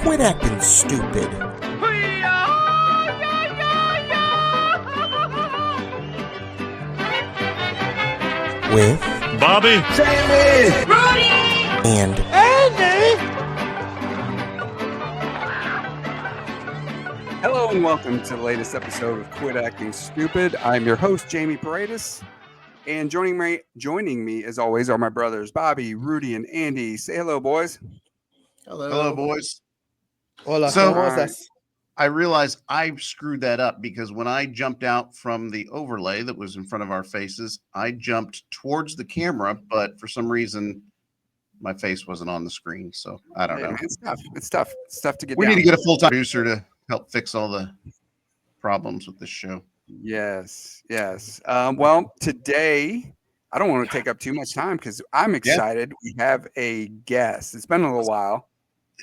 Quit acting stupid. With Bobby, Jamie, Rudy, and Andy. Hello and welcome to the latest episode of Quit Acting Stupid. I'm your host, Jamie Paredes, and joining me as always are my brothers, Bobby, Rudy, and Andy. Say hello, boys. Hello, boys. Hola, So- ¿cómo estás? I realized I screwed that up because when I jumped out from the overlay that was in front of our faces, I jumped towards the camera, but for some reason, my face wasn't on the screen. So I don't Hey, know. man, it's tough. It's tough. It's tough to get We down. need to get a full-time producer to help fix all the problems with this show. Yes. Well, today, I don't want to take up too much time because I'm excited. We have a guest. It's been a little while.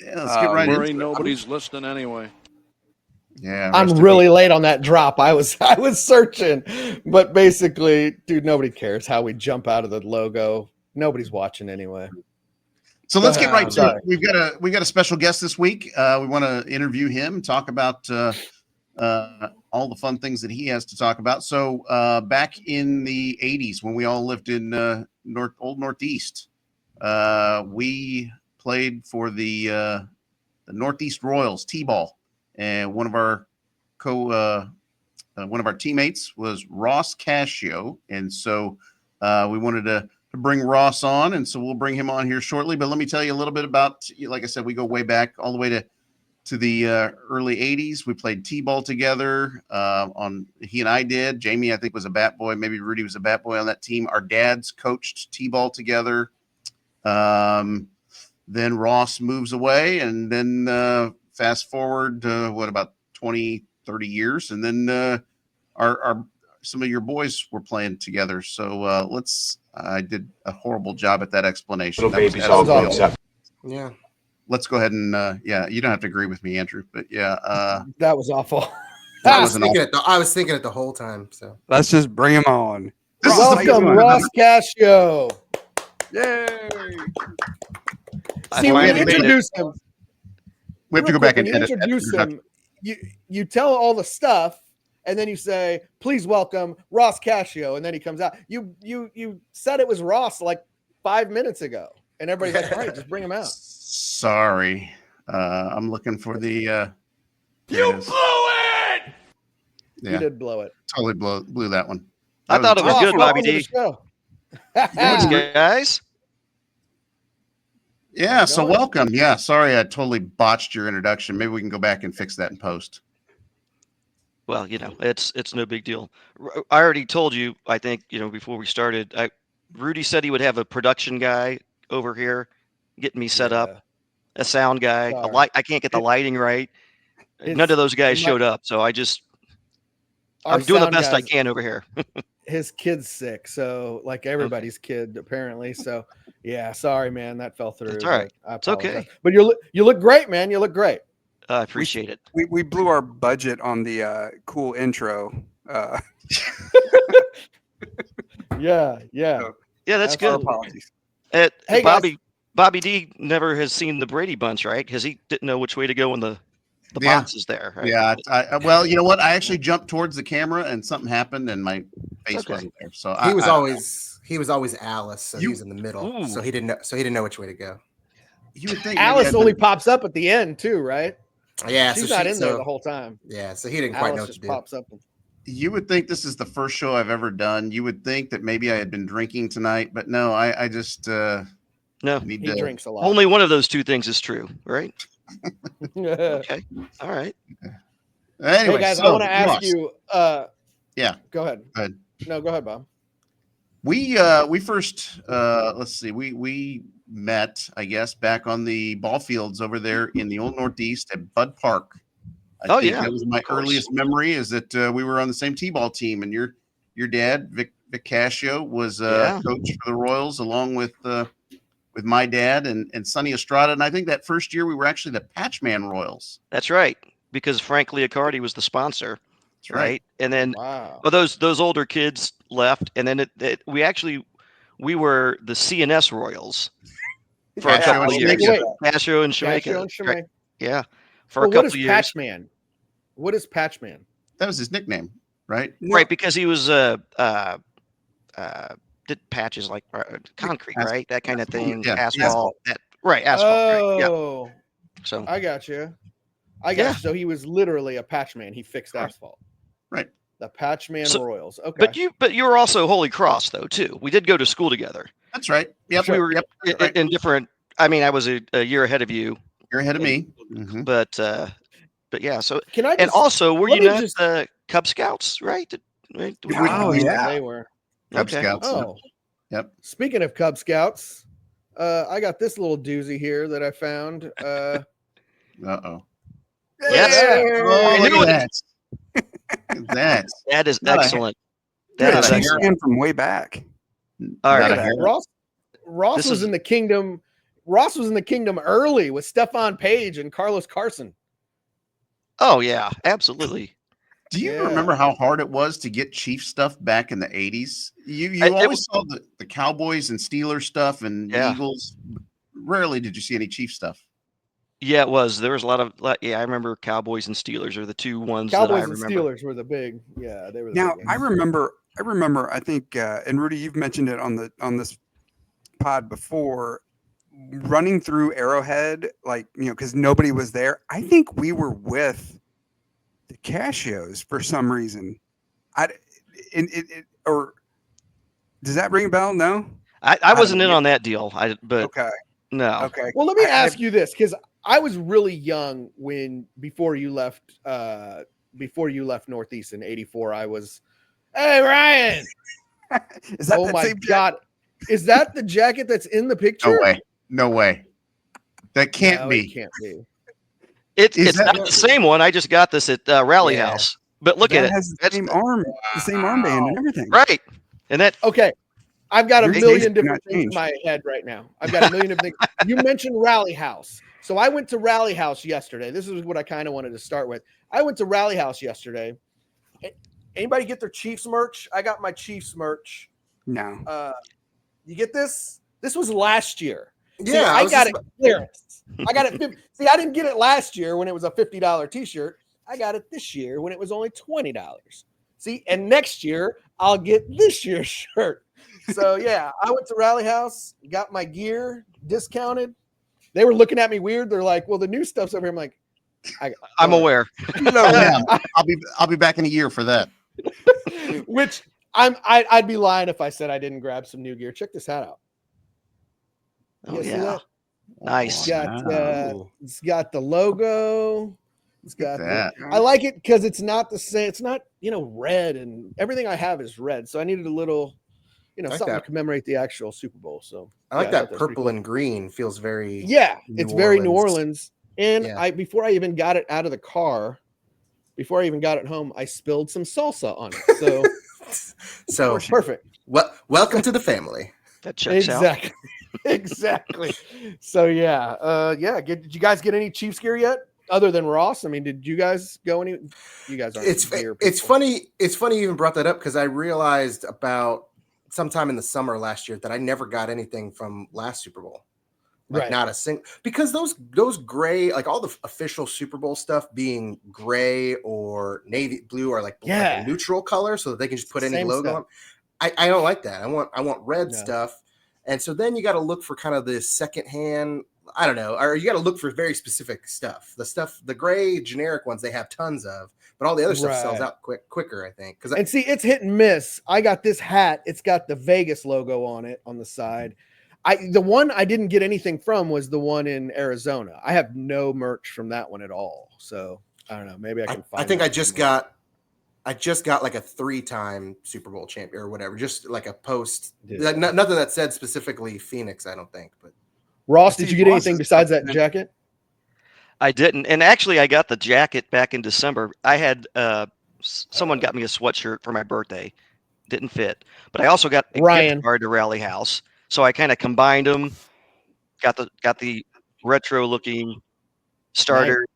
Yeah, let's get right worry into it. nobody's listening anyway. Yeah, I'm rest in really peace. late on that drop. I was searching, but basically, dude, nobody cares how we jump out of the logo. Nobody's watching anyway. So let's get right to Sorry. it. We've got a special guest this week. We want to interview him, talk about all the fun things that he has to talk about. So back in the 80s, when we all lived in old Northeast, we played for the Northeast Royals T-ball, and one of our teammates was Ross Cascio, and so we wanted to bring Ross on, and so we'll bring him on here shortly. But let me tell you a little bit about, like I said, we go way back, all the way to the early 80s. We played T-ball together. He and I did. Jamie, I think, was a bat boy. Maybe Rudy was a bat boy on that team. Our dads coached T-ball together. Then Ross moves away, and then fast forward about 20, 30 years, and then our some of your boys were playing together. So I did a horrible job at that explanation. Little That was babies all absolutely grown awful. up. Yeah, Let's go ahead and you don't have to agree with me, Andrew, but that was awful. that was an awful. I was thinking it the whole time. So Let's just bring him on. This is the Welcome, fun. Ross Cascio. Yay! See, when you introduce him, We have to go real quick, back and when you edit. introduce him. You tell all the stuff, and then you say, "Please welcome Ross Cascio," and then he comes out. You said it was Ross like 5 minutes ago, and everybody's like, "All right, just bring him out." Sorry, I'm looking for the. You there it is. blew it! You Yeah, did blow it. totally blew that one. I thought it was Ross, good, Bobby welcome to D. the show. Thanks, guys. Yeah, so going? welcome. Yeah, sorry, I totally botched your introduction. Maybe we can go back and fix that in post. Well, it's no big deal. I already told you, I think, before we started, Rudy said he would have a production guy over here getting me set up, a sound guy, a Sorry. light. I can't get the lighting right. None of those guys showed up, so I'm doing the sound best I guys- can over here. His kid's sick, so like everybody's kid apparently. So yeah, sorry, man, that fell through. It's all right. I It's okay. apologize. But you look great, man. You look great. I appreciate it. We blew our budget on the cool intro. Yeah. Yeah, that's Absolutely. good. Apologies. Hey, guys. Bobby D never has seen the Brady Bunch, right? Because he didn't know which way to go when the Yeah. box is there. Right? Yeah, well, you know what? I actually jumped towards the camera, and something happened, and my face Okay. wasn't there. So he was always Alice, so he You- was in the middle. Ooh. So he didn't know which way to go. You would think Alice maybe only pops up at the end too, right? Yeah, She's so not she- in there so- the whole time. Yeah, so he didn't quite know Alice what to just do. pops up. you would think this is the first show I've ever done. You would think that maybe I had been drinking tonight, but no, I just No, need He to. drinks a lot. only one of those two things is true, right? Hey Okay, all right. Anyway, guys, so, I want to ask Ross, you. Yeah. Go ahead. Go ahead. No, go ahead, Bob. We first let's see, we met, I guess, back on the ball fields over there in the old Northeast at Bud Park. I think that was my earliest memory, is that we were on the same T-ball team, and your dad, Vic Cascio, was coach for the Royals, along with my dad and Sonny Estrada. And I think that first year we were actually the Patchman Royals. That's right, because Frank Leocardi was the sponsor, That's right. And then Wow. those older kids left, and then we were the CNS Royals for a Cascio couple of and years. Shemeka. Wait. Cascio and Cascio Shemeka. and Shemeka. Yeah, for Well, a couple what is of years. Patchman? What is Patchman? That was his nickname, right? Right, because he was did patches like concrete, As- right? That kind of thing, yeah, asphalt. That right, asphalt. Right, yeah. Oh, So I got you. I got Yeah. you. So he was literally a patchman. He fixed Correct. asphalt. Right. The Patchman So- Royals. Okay. but you were also Holy Cross though too. We did go to school together. That's right. Yep. We were Yep. in, in different. I mean, I was a year ahead of you, You're ahead of and- me. Mhm. but yeah. So Can I just, and also, were let you me not just- Cub Scouts, right? Right? Oh, yeah. they were. Cub Okay. Scouts. Oh. Yep. Speaking of Cub Scouts, I got this little doozy here that I found. Uh-oh. Yes. Oh, I look knew at it. that. Look at that. That is Not a- excellent. Dude, That is not a Chiefs excellent. fan from way back. All Not right. a hair. Ross This was is- in the kingdom. Ross was in the kingdom early with Stephon Page and Carlos Carson. Oh yeah, absolutely. Do you Yeah. remember how hard it was to get Chief stuff back in the 80s? You It always saw the Cowboys and Steelers stuff and Yeah. Eagles. Rarely did you see any Chief stuff. Yeah, it was. There was a lot of. Yeah, I remember Cowboys and Steelers are the two ones that I Cowboys and remember. Steelers were the big. Yeah, they were. The Now big I ones. remember. I think, and Rudy, you've mentioned it on this pod before. Running through Arrowhead, like because nobody was there. I think we were with the Cascios for some reason. Or does that ring a bell? No. I wasn't in know. on that deal. But Okay. no. Okay. Well, let me I- ask you this, because I was really young before you left Northeast in '84. I was, hey Ryan. Is that Oh that my same jacket? God, is that the jacket that's in the picture? No way. No way. That can't No, be. It can't be. It's Is that- not the same one. I just got this at Rally Yeah. House. But look That at it. has the That's same arm, the same armband and everything. right. And that Okay, I've got a Your million taste did different not things in change. my head right now. I've got a million different things. You mentioned Rally House. So I went to Rally House yesterday. This is what I kind of wanted to start with. I went to Rally House yesterday. Anybody get their Chiefs merch? I got my Chiefs merch. No. You get this? This was last year. See, Yeah, I was got just it clearance. I got it. See, I didn't get it last year when it was a $50 t-shirt. I got it this year when it was only $20. See, and next year I'll get this year's shirt. So yeah, I went to Rally House, got my gear discounted. They were looking at me weird. They're like, "Well, the new stuff's over here." I'm like, I'm aware. Yeah, I'll be back in a year for that. Which I'd be lying if I said I didn't grab some new gear. Check this hat out. You Oh guys see yeah. that? Nice. It's got Wow. it's got the logo. It's got that. I like it because it's not the same. It's not red, and everything I have is red. So I needed a little like something that. to commemorate the actual Super Bowl. So I like yeah, that thought was pretty purple cool. and green. Feels very It's very New Orleans. And Yeah. before I even got it out of the car, before I even got it home, I spilled some salsa on it. So So perfect. welcome to the family. That checks out. Exactly. Exactly. So yeah. Did you guys get any Chiefs gear yet? Other than Ross? I mean, did you guys go any? You guys aren't gear It's people. funny. It's funny you even brought that up because I realized about sometime in the summer last year that I never got anything from last Super Bowl. Like Right. not a single, because those gray, like all the official Super Bowl stuff being gray or navy blue or like Yeah. a neutral color so that they can just put any Same logo stuff. on. I don't like that. I want red No. stuff. And so then you got to look for kind of this secondhand, I don't know, or you got to look for very specific stuff. The gray generic ones they have tons of, but all the other stuff sells Right. out quicker, I think. Because And see, it's hit and miss. I got this hat. It's got the Vegas logo on it on the side. The one I didn't get anything from was the one in Arizona. I have no merch from that one at all. So I don't know. Maybe I can find. I think that I just somewhere. got like a 3-time Super Bowl champion or whatever, just like a post. Dude. Like, nothing that said specifically Phoenix, I don't think. But Ross, I did see you get Ross anything is besides that something- jacket? I didn't. And actually, I got the jacket back in December. I had someone got me a sweatshirt for my birthday. Didn't fit. But I also got a Ryan. gift card to Rally House. So I kind of combined them. Got the retro looking starter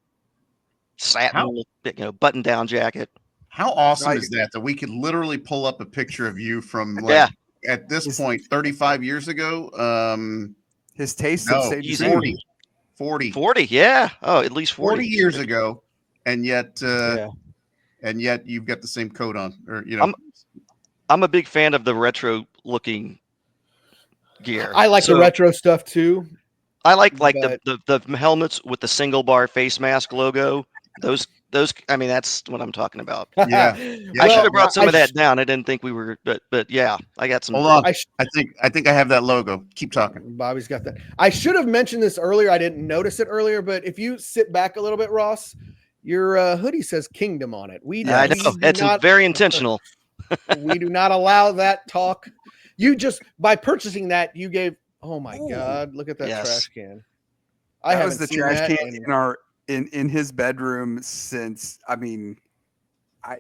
satin, button down jacket. How awesome Right. is that we could literally pull up a picture of you from Yeah. at this point 35 years ago? His taste No, have stayed the easy. same. 40. 40, yeah. Oh, at least 40 years ago, and yet Yeah. and yet you've got the same coat on, or I'm a big fan of the retro looking gear. I like the retro stuff too. I like but- the helmets with the single bar face mask logo. Those. I mean, that's what I'm talking about. Yeah. I should have Well, brought some I of that down. I didn't think we were, but yeah, I got some. Hold on. I I think I have that logo. Keep talking. Bobby's got that. I should have mentioned this earlier. I didn't notice it earlier, but if you sit back a little bit, Ross, your hoodie says Kingdom on it. I know it's very intentional. We do not allow that talk. You just by purchasing that, you gave. Oh my God! Look at that trash can. That was the trash can in his bedroom since. I mean,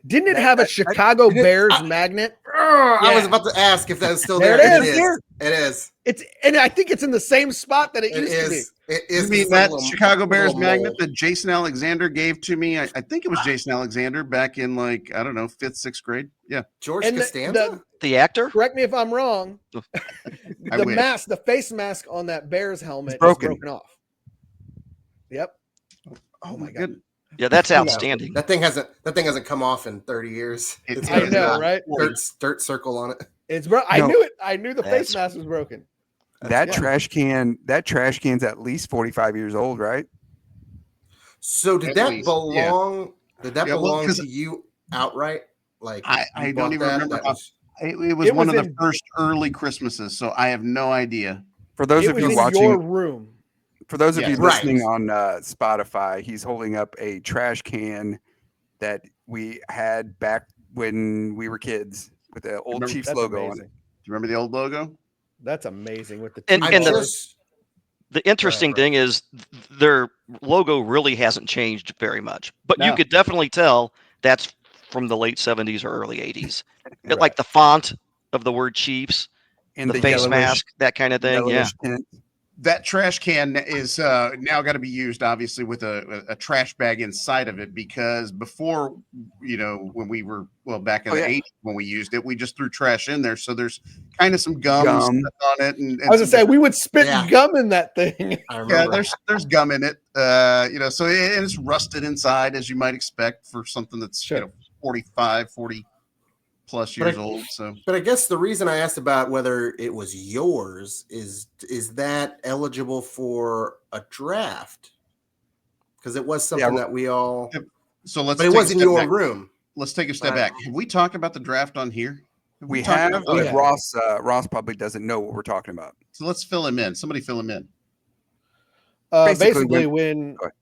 didn't it have a Chicago Bears magnet? I was about to ask if that was still there. There it is. is. It is. And I think it's in the same spot that it used to be. It is. You mean that Chicago Bears magnet that Jason Alexander gave to me? I think it was Jason Alexander back in like, I don't know, 5th, 6th grade. Yeah. George Costanza? The actor? Correct me if I'm wrong. I The wish. mask, the face mask on that Bears helmet is broken off. Yep. Oh my goodness. Yeah, that's outstanding. That thing hasn't come off in 30 years. It's I know, right? Dirt circle on it. It's bro. I knew it. I knew the face mask was broken. That trash can's at least 45 years old, right? So did At that least, belong? Did that Yeah, well, belong 'cause to you outright? Like I you don't bought even that? remember. That was- It was one of the first early Christmases, so I have no idea. For those It of was you in watching, your room. for those of Yeah, you right. listening on Spotify, he's holding up a trash can that we had back when we were kids with the old Chiefs That's logo on amazing. it. Do you remember the old logo? That's amazing with the And- two and the- bars. The interesting thing is their logo really hasn't changed very much, but you No. could definitely tell that's from the late 70s or early 80s. Right. Like the font of the word Chiefs, And the face yellowish- mask, that kind of thing. Yeah. yellowish tint. That trash can is now got to be used, obviously, with a trash bag inside of it, because before, when we were back in the 80s when we used it, we just threw trash in there. So there's kind of some gum stuck on it. And I was gonna say we would spit Yeah. gum in that thing. I remember. yeah, there's gum in it. So it's rusted inside, as you might expect for something that's 40 plus years old. So, But I guess the reason I asked about whether it was yours is that eligible for a draft? Because it was something that we all. so let's. But it take a was in step your back. room. Let's take a step back. Have we talked about the draft on here? We talked have, about but that? Ross probably doesn't know what we're talking about. So let's fill him in. Somebody fill him in. Basically, when Go ahead.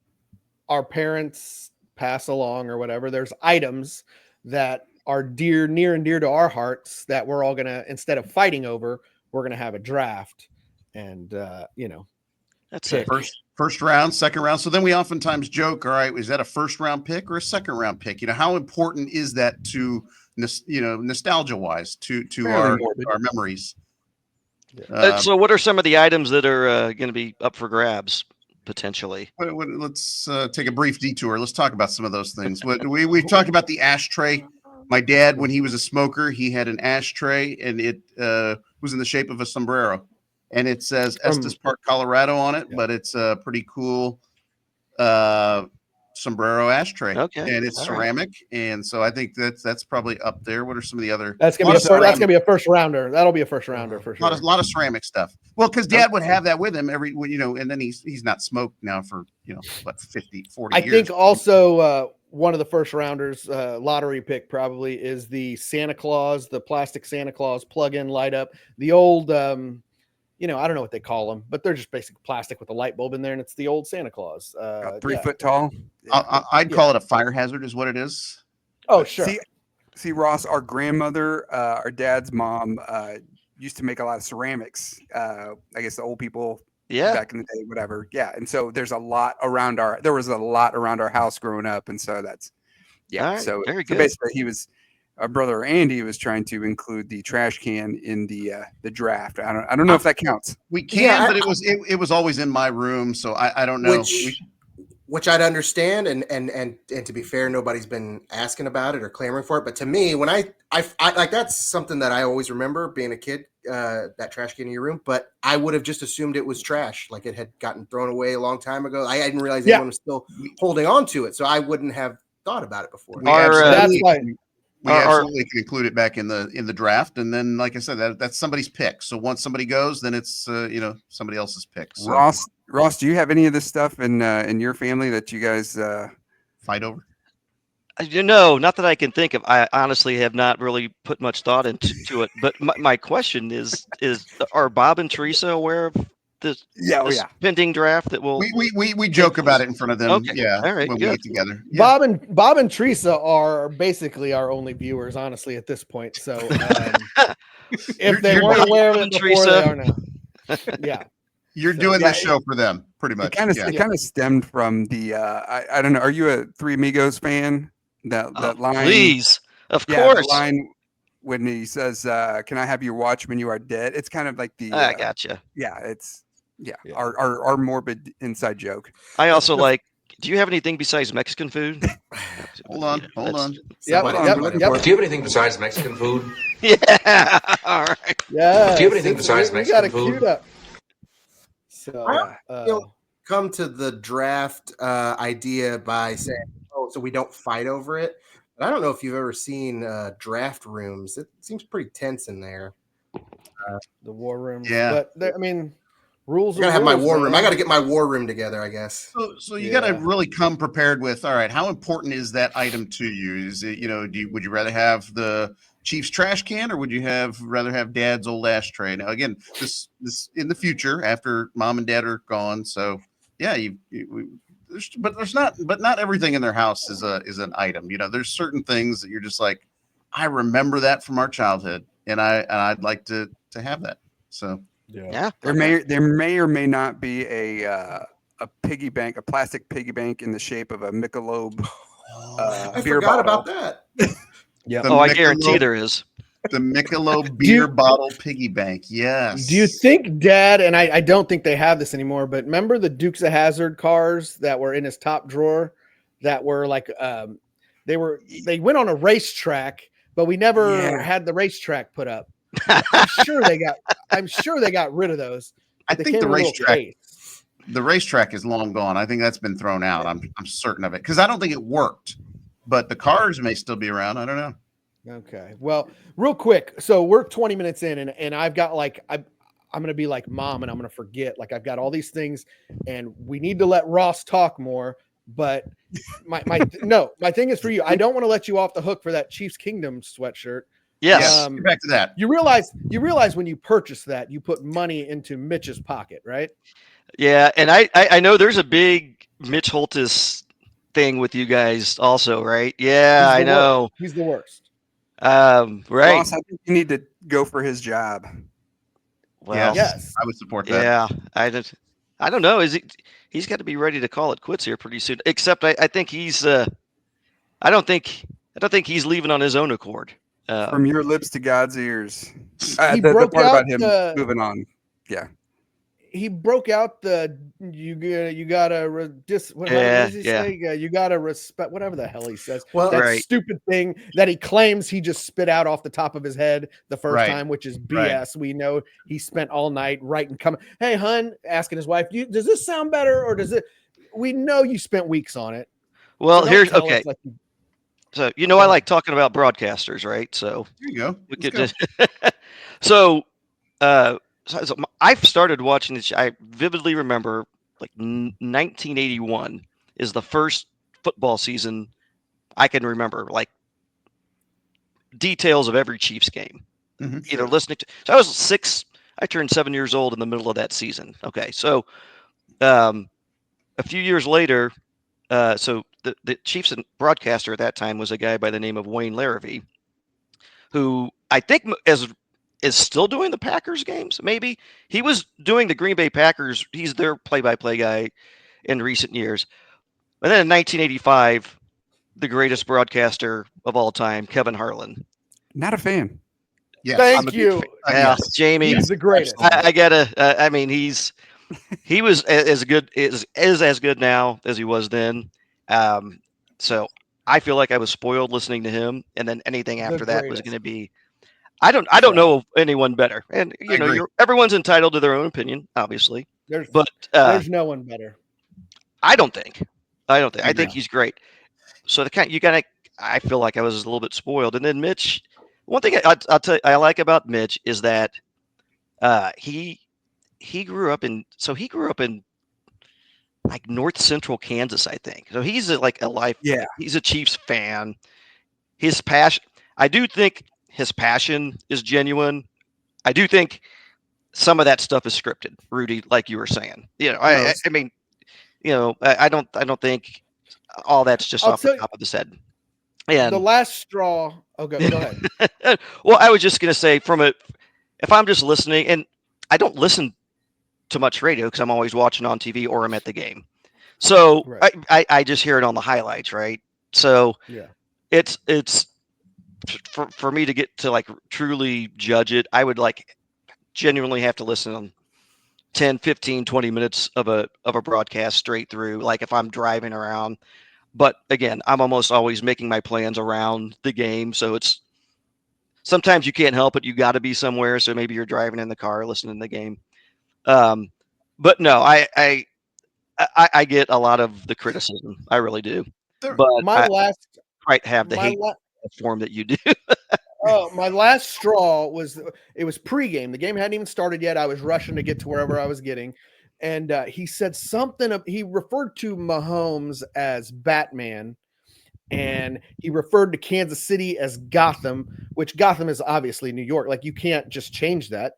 our parents pass along or whatever, there's items that are near and dear to our hearts that we're all gonna, instead of fighting over, we're gonna have a draft, and That's pick. it. First round, second round. So then we oftentimes joke, all right, is that a first round pick or a second round pick? How important is that to nostalgia wise to our memories? So what are some of the items that are going to be up for grabs potentially? Let's take a brief detour. Let's talk about some of those things. We've talked about the ashtray. My dad, when he was a smoker, he had an ashtray, and it was in the shape of a sombrero, and it says Estes Park, Colorado on it, but it's a pretty cool sombrero ashtray. Okay, and it's ceramic, and so I think that's probably up there. What are some of the other? That's gonna be a first rounder. That'll be a first rounder for sure. A lot of ceramic stuff. Well, because Dad would have that with him and then he's not smoked now for 40 I years. think also one of the first rounders, lottery pick probably is the Santa Claus, the plastic Santa Claus plug-in light up. The old, I don't know what they call them, but they're just basic plastic with a light bulb in there, and it's the old Santa Claus. 3 foot tall. I'd call it a fire hazard, is what it is. Oh, sure. See, Ross, our grandmother, our dad's mom, used to make a lot of ceramics. I guess the old people. Yeah. Back in the day, whatever. Yeah. And so there was a lot around our house growing up. And so that's, All right, so, very so good. basically our brother Andy was trying to include the trash can in the draft. I don't know if that counts. We can, but it was always in my room. So I don't know. which I'd understand, and to be fair, nobody's been asking about it or clamoring for it. But to me, when I like, that's something that I always remember being a kid, that trash can in your room. But I would have just assumed it was trash, like it had gotten thrown away a long time ago. I didn't realize anyone was still holding on to it, so I wouldn't have thought about it before. We absolutely can include it back in the draft, and then, like I said, that's somebody's pick. So once somebody goes, then it's somebody else's pick. So. Ross, do you have any of this stuff in your family that you guys fight over? Not that I can think of. I honestly have not really put much thought into it. But my question is are Bob and Teresa aware of this pending draft that will? We joke about it in front of them. Okay. Yeah, all right, when good. we get together. Yeah. Bob and Teresa are basically our only viewers, honestly, at this point. So if they weren't aware of it before, they are now. Yeah. You're doing this show for them, pretty much. It kind of stemmed from the I don't know. Are you a Three Amigos fan? That line, please, of course. The line when he says, "Can I have your watch when you are dead?" It's kind of like the. I gotcha. Yeah, it's our morbid inside joke. I also like. Do you have anything besides Mexican food? Hold on. Yep. Do you have anything besides Mexican food? Yeah. All right. Yeah. Do you have anything besides Mexican food? Queued up. So come to the draft idea by saying, "Oh, so we don't fight over it." But I don't know if you've ever seen draft rooms. It seems pretty tense in there. The war room. Yeah. But rules. I gotta have my war room. I gotta get my war room together, I guess. So you gotta really come prepared with, all right, how important is that item to you? Is it, would you rather have the Chiefs trash can, or would you rather have Dad's old ashtray? Now, again, this in the future after Mom and Dad are gone. So yeah, but not everything in their house is an item. There's certain things that you're just like, I remember that from our childhood, and I'd like to have that. So yeah, there may or may not be a piggy bank, a plastic piggy bank in the shape of a Michelob. I beer forgot bottle. about that. Yeah. I guarantee there is. The Michelob beer bottle piggy bank. Yes. Do you think Dad, and I don't think they have this anymore, but remember the Dukes of Hazzard cars that were in his top drawer that were like they went on a racetrack, but we never had the racetrack put up. I'm sure they got rid of those. I think the racetrack is long gone. I think that's been thrown out. I'm certain of it, because I don't think it worked. But the cars may still be around. I don't know. Okay. Well, real quick. So we're 20 minutes in, and I've got I'm going to be like Mom, and I'm going to forget. Like, I've got all these things, and we need to let Ross talk more. But my thing is for you. I don't want to let you off the hook for that Chiefs Kingdom sweatshirt. Yes. Get back to that. You realize when you purchase that, you put money into Mitch's pocket, right? Yeah, and I know there's a big Mitch Holtis thing with you guys also, right? Yeah, I know. He's the worst. Right. Ross, I think you need to go for his job. Well, yes, I would support that. Yeah, I don't know. He's got to be ready to call it quits here pretty soon. Except I think he's I don't think he's leaving on his own accord. From your lips to God's ears. He the broke part out about him moving on. Yeah. He broke out the you gotta say? You gotta respect whatever the hell he says. Well, that stupid thing that he claims he just spit out off the top of his head the first time, which is BS. Right. We know he spent all night writing. Hey, hun, asking his wife, does this sound better or does it? We know you spent weeks on it. Well, so here's okay. So I like talking about broadcasters, right? So there you go. We could just so I've started watching this. I vividly remember, like 1981 is the first football season I can remember, like details of every Chiefs game. Mm-hmm. Listening to. So I was 6. I turned 7 years old in the middle of that season. Okay, so a few years later, so the Chiefs broadcaster at that time was a guy by the name of Wayne Larrivee, who I think is still doing the Packers games. Maybe he was doing the Green Bay Packers. He's their play-by-play guy in recent years. And then in 1985, the greatest broadcaster of all time, Kevin Harlan. Not a fan. Yeah, thank you. Yeah, Jamie. He's the greatest. I gotta. I mean, he's he was as good is as good now as he was then. So I feel like I was spoiled listening to him, and then anything after that was going to be. I don't know anyone better, and everyone's entitled to their own opinion, obviously. There's no one better. I don't think. I think he's great. So I feel like I was a little bit spoiled, and then Mitch. One thing I'll tell you I like about Mitch is that he grew up in like north central Kansas, I think. So he's he's a Chiefs fan. His passion, I do think his passion is genuine. I do think some of that stuff is scripted, Rudy, like you were saying. I mean, I don't think all that's just off the top of his head. And the last straw. Okay, go ahead. Well, I was just going to say if I'm just listening, and I don't listen to much radio because I'm always watching on TV or I'm at the game. So right. I just hear it on the highlights, right? So it's for me to get to like truly judge it, I would like genuinely have to listen on 10, 15, 20 minutes of a broadcast straight through, like if I'm driving around. But again, I'm almost always making my plans around the game. So it's sometimes you can't help it. You got to be somewhere. So maybe you're driving in the car, listening to the game. But no, I get a lot of the criticism. I really do. But I might have the hate form that you do. My last straw was pregame. The game hadn't even started yet. I was rushing to get to wherever I was getting. And he said something. He referred to Mahomes as Batman, and he referred to Kansas City as Gotham, which Gotham is obviously New York. Like you can't just change that.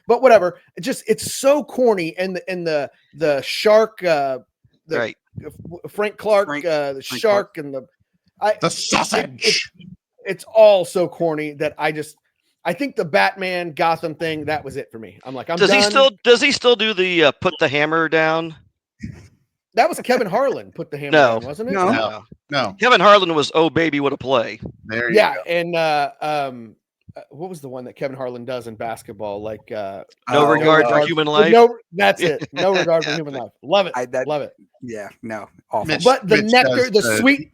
But whatever. It's so corny. And the shark, right. Frank Clark, the shark, Clark. And the sausage. It's all so corny that I think the Batman Gotham thing, that was it for me. I'm like, I'm done. Does he still do the put the hammer down? That was Kevin Harlan put the hammer down, wasn't it? No. Kevin Harlan was "Oh Baby, What a Play." There you go. And what was the one that Kevin Harlan does in basketball? Like no regard for human life. No, that's it. No regard for human life. Love it. Love it. Yeah, no, awful. But the nectar, the sweet.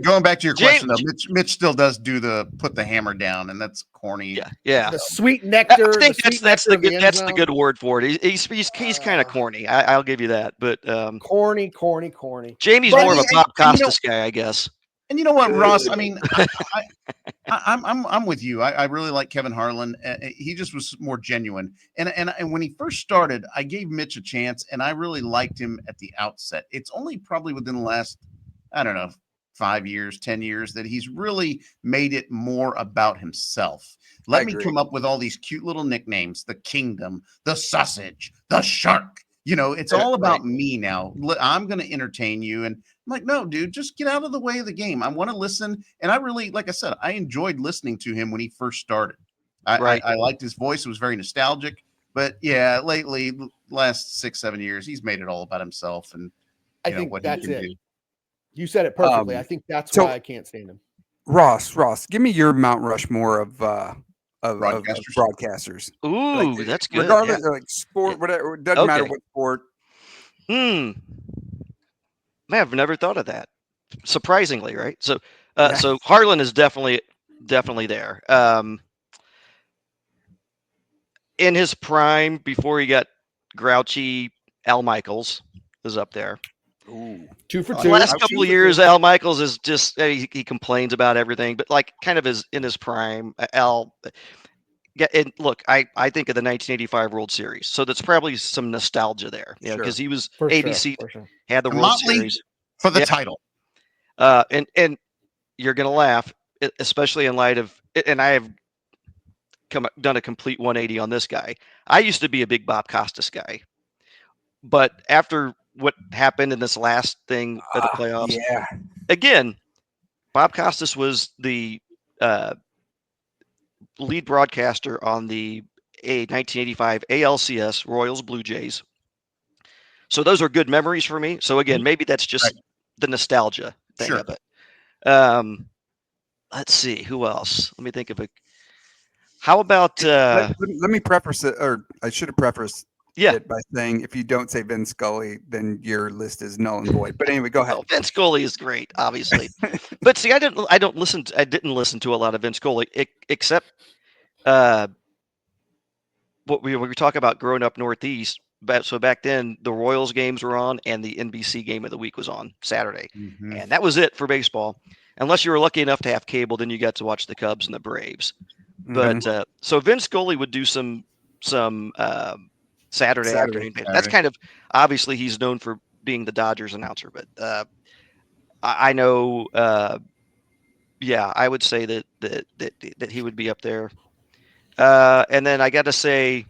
Going back to your question, though, Mitch still does do the put the hammer down, and that's corny. Yeah. The sweet nectar. I think that's the good word for it. He's kind of corny. I'll give you that. But corny. Jamie's more of a Bob Costas guy, I guess. And you know what, Ross? I mean, I'm with you. I really like Kevin Harlan. He just was more genuine. And when he first started, I gave Mitch a chance, and I really liked him at the outset. It's only probably within the last, 5 years, 10 years that he's really made it more about himself. Let me come up with all these cute little nicknames: the Kingdom, the Sausage, the Shark. It's all about me now. I'm going to entertain you. And I'm like, no, dude, just get out of the way of the game. I want to listen. And I really, like I said, I enjoyed listening to him when he first started. I liked his voice. It was very nostalgic. But yeah, lately, last 6-7 years, he's made it all about himself. And I think what that's it. You said it perfectly. I think that's why I can't stand him. Ross, give me your Mount Rushmore of broadcasters. Ooh, that's good. Regardless of like sport, whatever, it doesn't matter what sport. Man, I've never thought of that. Surprisingly, right? So Harlan is definitely there. In his prime, before he got grouchy, Al Michaels is up there. Ooh. 2 for 2. The last couple of years, Al Michaels is just he complains about everything, but like kind of is in his prime. Al, and look, I think of the 1985 World Series, so that's probably some nostalgia there, because he was for ABC sure. had the World Series for the title. And you're gonna laugh, especially in light of, and I have done a complete 180 on this guy. I used to be a big Bob Costas guy, but after what happened in this last thing of the playoffs, again, Bob Costas was the lead broadcaster on the 1985 ALCS Royals Blue Jays. So those are good memories for me. So again, maybe that's just the nostalgia thing of it. Let's see, who else? Let me think of it. How about let me preface it, or I should have prefaced it by saying if you don't say Vin Scully, then your list is null and void. But anyway, go ahead. Oh, Vin Scully is great, obviously. But see, I didn't listen to a lot of Vin Scully except what we were talking about growing up Northeast. So back then, the Royals games were on, and the NBC game of the week was on Saturday, and that was it for baseball. Unless you were lucky enough to have cable, then you got to watch the Cubs and the Braves. But so Vin Scully would do some Saturday afternoon. That's kind of obviously he's known for being the Dodgers announcer, but I know, I would say that he would be up there. And then I got to say,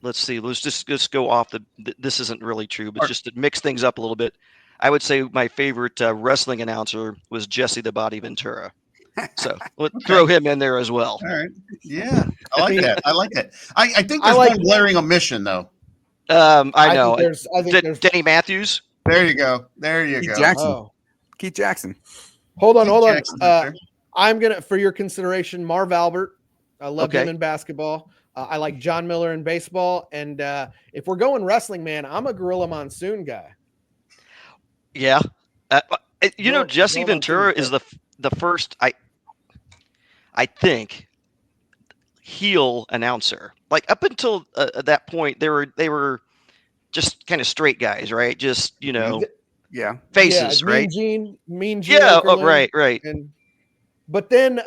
let's see, let's just go off this isn't really true, but just to mix things up a little bit, I would say my favorite wrestling announcer was Jesse the Body Ventura. So we'll throw him in there as well. All right. Yeah. I like that. I think there's one glaring omission though. I know. I think there's Denny Matthews. There you go. Keith Jackson. Keith Jackson. Hold on. I'm gonna, for your consideration, Marv Albert. I love him in basketball. I like John Miller in baseball. And if we're going wrestling, man, I'm a Gorilla Monsoon guy. Yeah. Jesse Ventura is the first, I think, heel announcer. Like up until that point, they were just kind of straight guys, right? Just faces, right? Mean Gene. Yeah. Oh, right. But then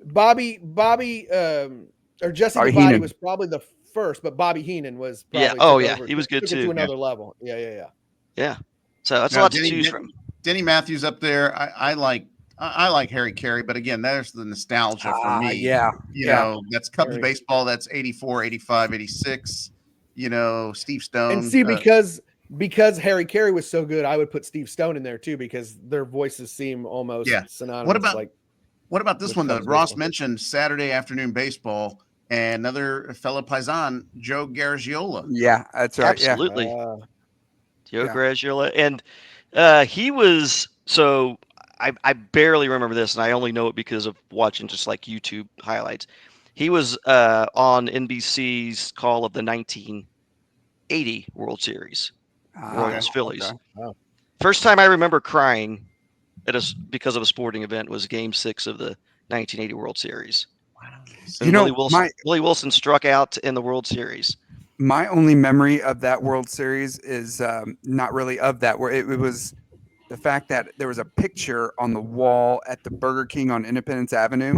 Bobby or Jesse the Body was probably the first, but Bobby Heenan was probably he was good too. To another level. Yeah. So that's a lot to choose from. Denny Matthews up there. I like Harry Carey, but again, there's the nostalgia for me. You know, that's Cubs baseball. That's 84, 85, 86. Steve Stone. And see, because Harry Carey was so good, I would put Steve Stone in there too, because their voices seem almost synonymous. What about this one though? Ross mentioned Saturday afternoon baseball, and another fellow Paisan, Joe Garagiola. Yeah, that's right. Absolutely. Joe Garagiola. And he was, so I barely remember this, and I only know it because of watching just like YouTube highlights. He was on NBC's call of the 1980 World Series, Royals Phillies. Okay. Wow. First time I remember crying because of a sporting event was Game 6 of the 1980 World Series. Wow. Willie Wilson struck out in the World Series. My only memory of that World Series is not really of that. Where it was the fact that there was a picture on the wall at the Burger King on Independence Avenue,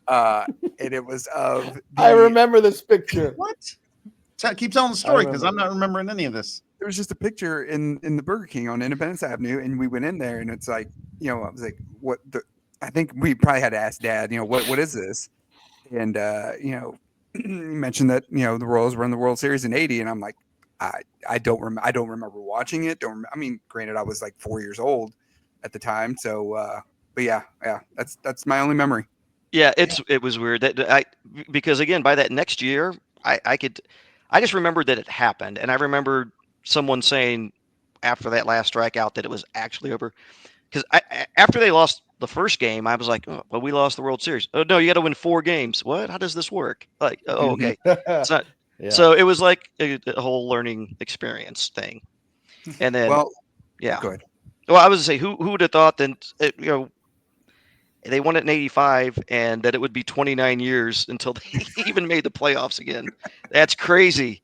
and it was of. I remember this picture. What? Keep telling the story because I'm not remembering any of this. There was just a picture in the Burger King on Independence Avenue, and we went in there, and it's like, I was like, what? I think we probably had to ask Dad, what is this? And he mentioned that the Royals were in the World Series in '80, and I'm like, I don't remember watching it. Granted, I was like 4 years old at the time, so but yeah, that's my only memory. Yeah, it was weird because again by that next year I just remembered that it happened, and I remember someone saying after that last strikeout that it was actually over, because after they lost the first game, I was like, oh, well, we lost the World Series. Oh no, you got to win 4 games. What? How does this work? Like, oh, okay, it's not. Yeah. So it was like a whole learning experience thing. And then, go ahead. Well, I was to say, who would have thought that they won it in '85 and that it would be 29 years until they even made the playoffs again? That's crazy.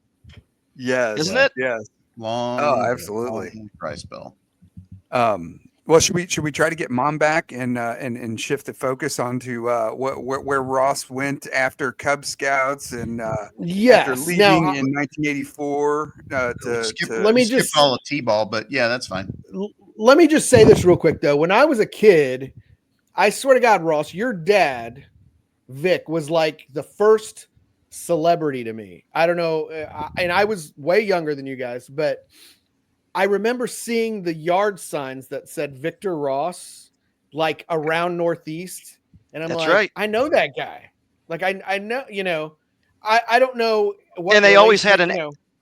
Yes, isn't it? Yes. Long. Oh, absolutely. Long price bill. Well, should we try to get Mom back and shift the focus onto where Ross went after Cub Scouts and after leaving in 1984? Let me skip all the T-ball, but yeah, that's fine. Let me just say this real quick though. When I was a kid, I swear to God, Ross, your dad, Vic, was like the first celebrity to me. I don't know, and I was way younger than you guys, but I remember seeing the yard signs that said Victor Ross, like around Northeast. And I'm right. I know that guy. Like I know, I don't know what. And they always had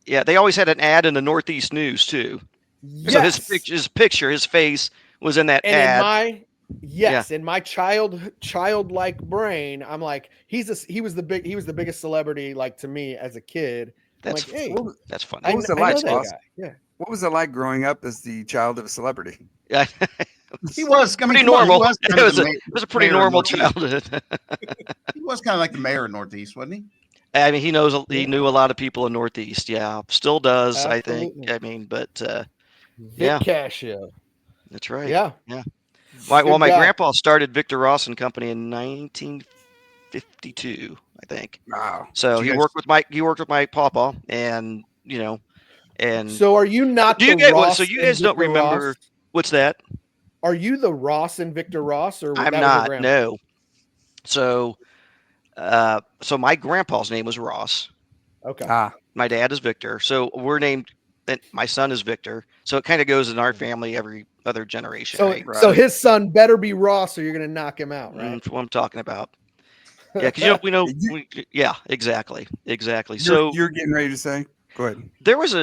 they always had an ad in the Northeast News too. Yes. So his picture, his face was in that ad. Yes, in my childlike brain, I'm like, he was the biggest celebrity, like, to me as a kid. I'm That's like, hey, that's funny. What was it I like, know that Ross? guy. Yeah, What was it like growing up as the child of a celebrity? Yeah, He was. I mean, pretty come on, he normal. was kind of It was a pretty mayor of normal Northeast. childhood. He was kind of like the mayor of Northeast, wasn't he? I mean, he knew a lot of people in Northeast. Yeah, still does. absolutely. I think. I mean, but Vic Cascio. that's right. Yeah, Yeah. good My guy. grandpa started Victor Ross and Company in 1952, I think. Wow. So Did he you worked with my papa, and and So are you not do the you guys? Ross So you and guys don't Victor remember Ross? what's that? Are you the Ross and Victor Ross, or I'm that was your not. grandpa? No. So so my grandpa's name was Ross. Okay. My dad is Victor. So we're named. And my son is Victor. So it kind of goes in our family every other generation, So right? so his son better be Ross, or you're gonna knock him out, right? That's what I'm talking about. Yeah, because yeah, exactly. So you're getting ready to say? Go ahead. there was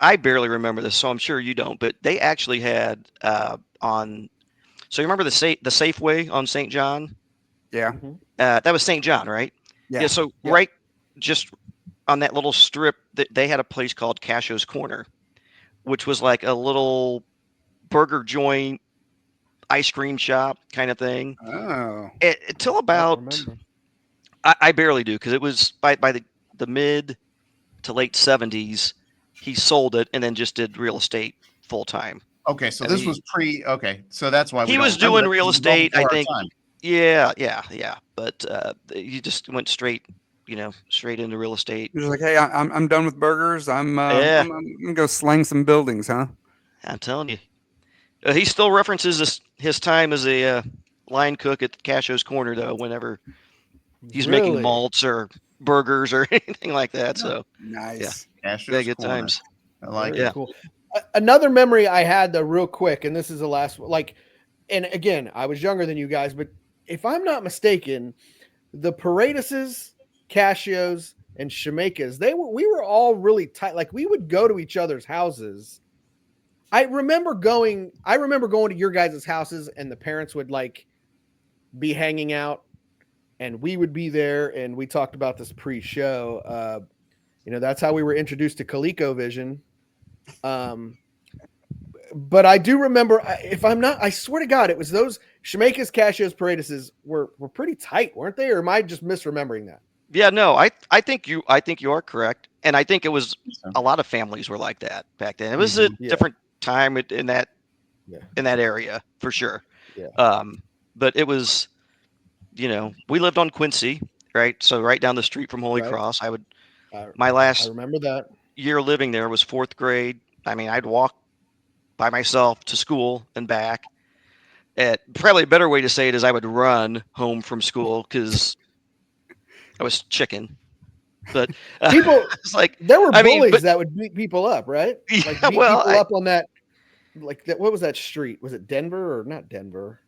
I barely remember this, so I'm sure you don't, but they actually had on. So you remember the Safeway on St. John? Yeah. That was St. John, right? Yeah. So right, just on that little strip, they had a place called Casio's Corner, which was like a little burger joint, ice cream shop kind of thing. Oh. Until about, I barely do, because it was by the mid to late 70s, he sold it and then just did real estate full time. Okay, so this was pre. Okay, so that's why he was doing real estate. I think. Time. Yeah. But you just went straight into real estate. You're like, hey, I'm done with burgers. I'm gonna go slang some buildings, huh? I'm telling you, he still references his time as a line cook at Casio's Corner, though, whenever he's making malts or burgers or anything like that. So nice. Yeah, good times. I like Very it. cool. Another memory I had, though, real quick, and this is the last one. Like, and again, I was younger than you guys, but if I'm not mistaken, the Paredeses, Cascios, and Shemaikas, we were all really tight. Like, we would go to each other's houses. I remember going to your guys' houses, and the parents would like be hanging out, and we would be there, and we talked about this pre-show. That's how we were introduced to ColecoVision. But I do remember, if I'm not, I swear to God, it was those Shemaikas, Cascios, Paredeses were pretty tight, weren't they? Or am I just misremembering that? Yeah, no, I think you are correct, and I think it was a lot of families were like that back then. It was a different time in that area for sure. Yeah. But it was, we lived on Quincy, right? So right down the street from Holy Cross. My last I remember that year living there was 4th grade. I mean, I'd walk by myself to school and back. Probably a better way to say it is I would run home from school because I was chicken. But people, it's like there were bullies that would beat people up, right? Like beat people up on that. Like that. What was that street? Was it Denver or not Denver?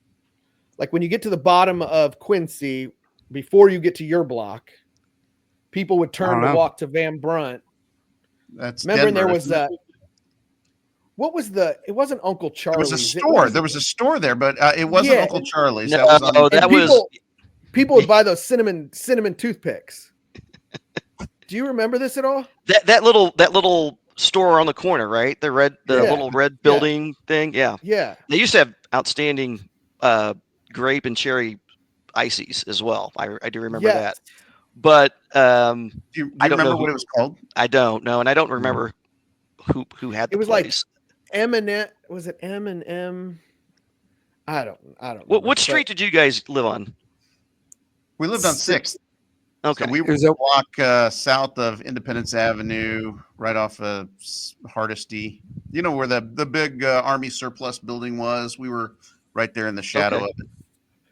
Like when you get to the bottom of Quincy, before you get to your block, people would turn to walk to Van Brunt. That's remember Denver, there was that. What was it wasn't Uncle Charlie's. There was a store. There was a store there, but it wasn't Uncle Charlie's. No, that was people would buy those cinnamon toothpicks. Do you remember this at all? That little store on the corner, right? The little red building thing. Yeah. Yeah. They used to have outstanding grape and cherry ices as well. I do remember that. But do you remember what it was called? I don't know, and I don't remember who had the place. Like M&M. Was it M&M? I don't what street did you guys live on? We lived on 6th. Okay. So we were a block south of Independence Avenue, right off of Hardesty. You know where the big Army surplus building was? We were right there in the shadow of it.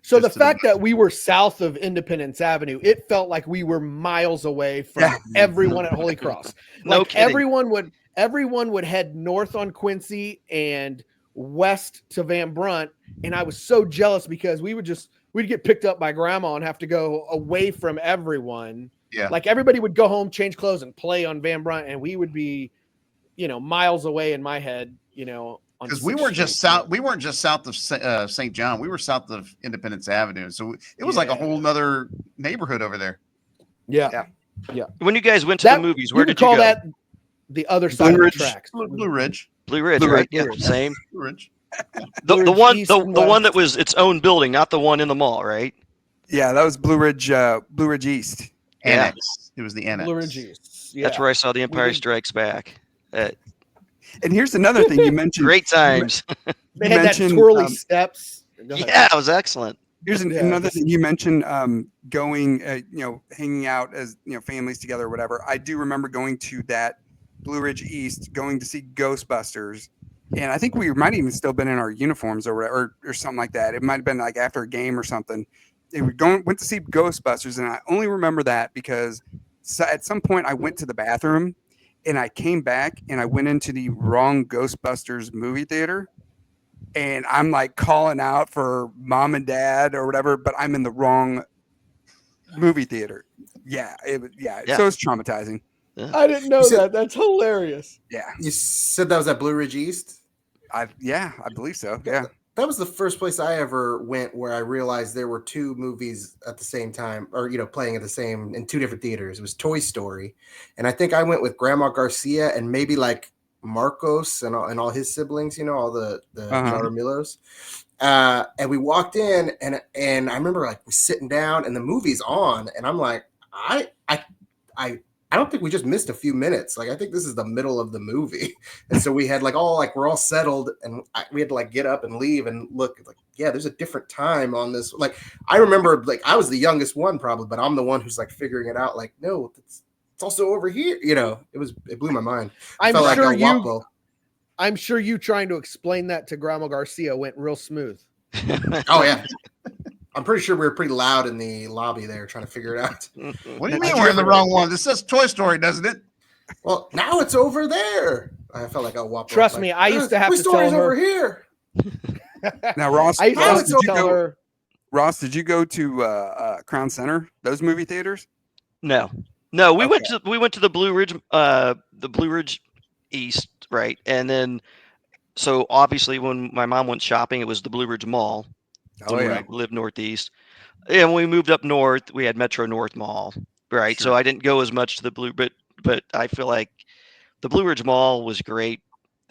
So the fact that we were south of Independence Avenue, it felt like we were miles away from everyone at Holy Cross. No kidding. Everyone would head north on Quincy and west to Van Brunt, and I was so jealous because we'd get picked up by grandma and have to go away from everyone. Yeah. Like everybody would go home, change clothes, and play on Van Brunt, and we would be, miles away in my head, Because we weren't just south. We weren't just south of St. John. We were south of Independence Avenue. So it was like a whole nother neighborhood over there. Yeah. When you guys went to the movies, where did you call go? that the other side of the tracks? Blue Ridge. Blue Ridge, Blue right? Ridge. Yeah, Blue Ridge. same. Blue Ridge. The Blue Ridge one East the and one that West. was its own building, not the one in the mall, right? Yeah, that was Blue Ridge East. Annex. It was the annex. Blue Ridge East. Yeah. That's where I saw The Empire Strikes Back. And here's another thing you mentioned. Great times. They had that twirly steps. Yeah, it was excellent. Here's another thing you mentioned, going, hanging out as, families together or whatever. I do remember going to that Blue Ridge East, going to see Ghostbusters. And I think we might even still been in our uniforms or something like that. It might have been like after a game or something. And we went to see Ghostbusters. And I only remember that because at some point I went to the bathroom and I came back and I went into the wrong Ghostbusters movie theater. And I'm like calling out for mom and dad or whatever, but I'm in the wrong movie theater. Yeah. So it's traumatizing. Yeah. I didn't know that. That's hilarious. Yeah. You said that was at Blue Ridge East? I believe so. Yeah. That was the first place I ever went where I realized there were two movies at the same time, or playing at the same in two different theaters. It was Toy Story, and I think I went with Grandma Garcia and maybe like Marcos and all his siblings. All the Jaramilos. And we walked in, and I remember like we sitting down, and the movie's on, and I'm like, I don't think we just missed a few minutes. Like, I think this is the middle of the movie. And so we had we're all settled, and we had to like get up and leave and look like, yeah, there's a different time on this. Like, I remember like I was the youngest one probably, but I'm the one who's like figuring it out. Like, no, it's also over here. It blew my mind. I'm sure you trying to explain that to Grandma Garcia went real smooth. Oh yeah. I'm pretty sure we were pretty loud in the lobby there trying to figure it out. What do you mean we're in the wrong one? This says Toy Story, doesn't it? Well, now it's over there. I felt like I walked. Trust me, I used to have to tell her over here. Now, Ross, Ross, did you go to Crown Center? Those movie theaters? No, we went to the Blue Ridge East, right? And then, so obviously, when my mom went shopping, it was the Blue Ridge Mall. I lived northeast, and when we moved up north, we had Metro North Mall, right? Sure. So I didn't go as much to the but I feel like the Blue Ridge Mall was great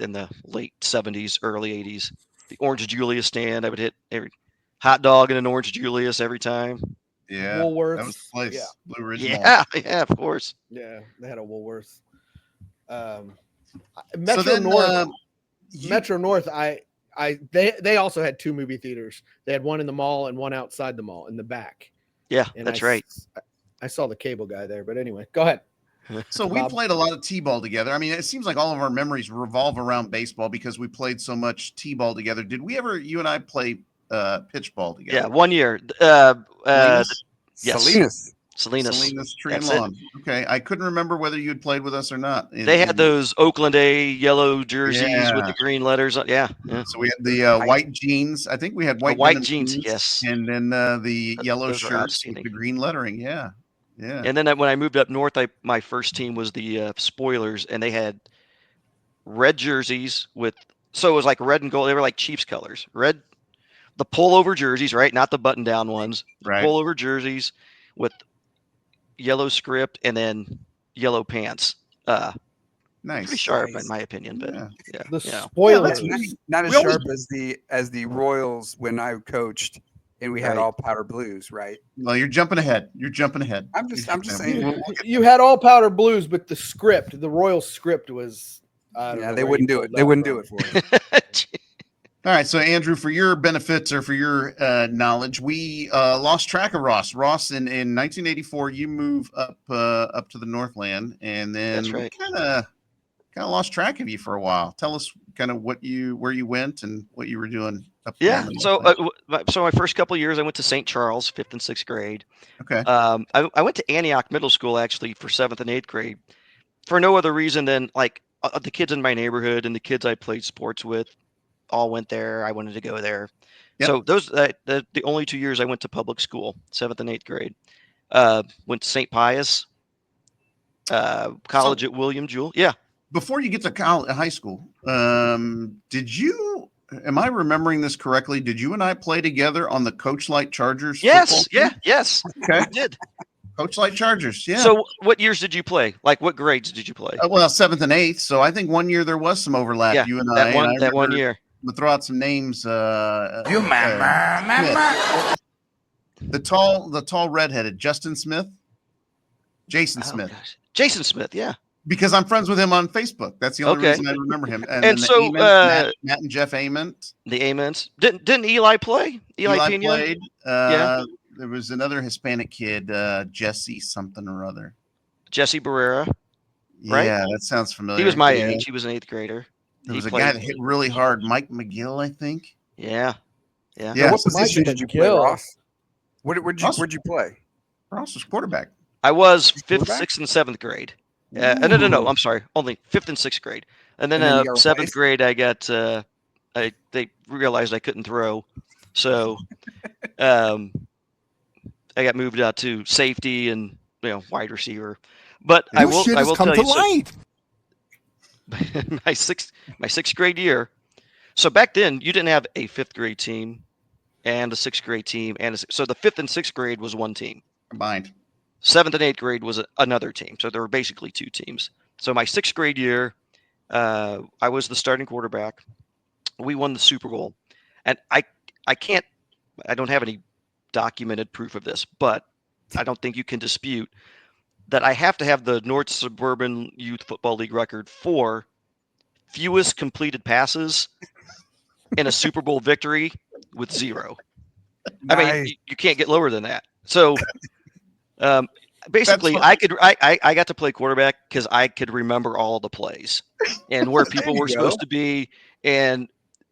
in the late 70s, early 80s. The Orange Julius stand, I would hit every hot dog and an Orange Julius every time. Yeah, Woolworths. that was the place. Yeah. Blue Ridge Mall. Yeah, of course. Yeah, they had a Woolworths. Metro North. They also had two movie theaters. They had one in the mall and one outside the mall in the back. Yeah, and that's right. I saw the cable guy there, but anyway, go ahead. So we played a lot of t-ball together. I mean, it seems like all of our memories revolve around baseball because we played so much t-ball together. Did we ever, you and I, play pitch ball together? Yeah, 1 year. Yes. Salinas Tree and Lawn. Okay, I couldn't remember whether you had played with us or not. They had those Oakland A yellow jerseys with the green letters. Yeah. So we had the white jeans. I think we had white jeans. Yes. And then the yellow shirts with the green lettering. Yeah. Yeah. And then when I moved up north, my first team was the Spoilers, and they had red jerseys so it was like red and gold. They were like Chiefs colors. Red, the pullover jerseys, right? Not the button down ones. Right. Pullover jerseys with yellow script and then yellow pants. Nice. Pretty sharp in my opinion, but yeah. The Spoilers. Not as sharp as the Royals when I coached and we had all powder blues, right? Well, you're jumping ahead. I'm just saying. You had all powder blues, but the Royal script was they wouldn't do it. They wouldn't do it for us. All right, so Andrew, for your benefits or for your knowledge, we lost track of Ross. Ross, in 1984, you move up to the Northland, and then we kind of lost track of you for a while. Tell us kind of where you went and what you were doing up there. Yeah, so my first couple of years, I went to St. Charles, 5th and 6th grade. Okay. I went to Antioch Middle School actually for 7th and 8th grade, for no other reason than like the kids in my neighborhood and the kids I played sports with all went there. I wanted to go there. Yep. So those the only 2 years I went to public school, 7th and 8th grade. Went to St. Pius, college at William Jewell. Yeah. before you get to high school, did you? Am I remembering this correctly? Did you and I play together on the Coach Light Chargers? Yes. Football team? Yes. Okay. We did. Coach Light Chargers. Yeah. So what years did you play? Like what grades did you play? Well, 7th and 8th. So I think one year there was some overlap. Yeah, You and that I. one. And I That one remember- year. We'll throw out some names. You The tall redheaded Justin Smith, Jason Smith. Gosh. Jason Smith. Yeah. Because I'm friends with him on Facebook. That's the only Okay. reason I remember him. And then so, Matt and Jeff Ament. The Amens. Didn't Eli play? Eli Pena? Played. Yeah. There was another Hispanic kid, Jesse something or other. Jesse Barrera. Right? Yeah, that sounds familiar. He was my Yeah. age. He was an 8th grader. There He was a played- guy that hit really hard, Mike McGill, I think. Yeah. Yeah. Yeah. What position did you play, Ross? Where'd you play? Ross was quarterback. I was 5th, Quarterback? 6th, and 7th grade. No. I'm sorry. Only 5th and 6th grade. And then, And then you got 7th replaced? grade, I got. They realized I couldn't throw, so I got moved out to safety and wide receiver. But I will tell you, my sixth grade year. So back then, you didn't have a 5th grade team and a 6th grade team, so the 5th and 6th grade was one team Combined. 7th and 8th grade was another team. So there were basically 2 teams. So my 6th grade year, I was the starting quarterback. We won the Super Bowl. And I don't have any documented proof of this, but I don't think you can dispute that I have to have the North Suburban Youth Football League record for fewest completed passes in a Super Bowl victory with 0. I mean, you can't get lower than that. So basically, I got to play quarterback because I could remember all the plays and where people were supposed to be, and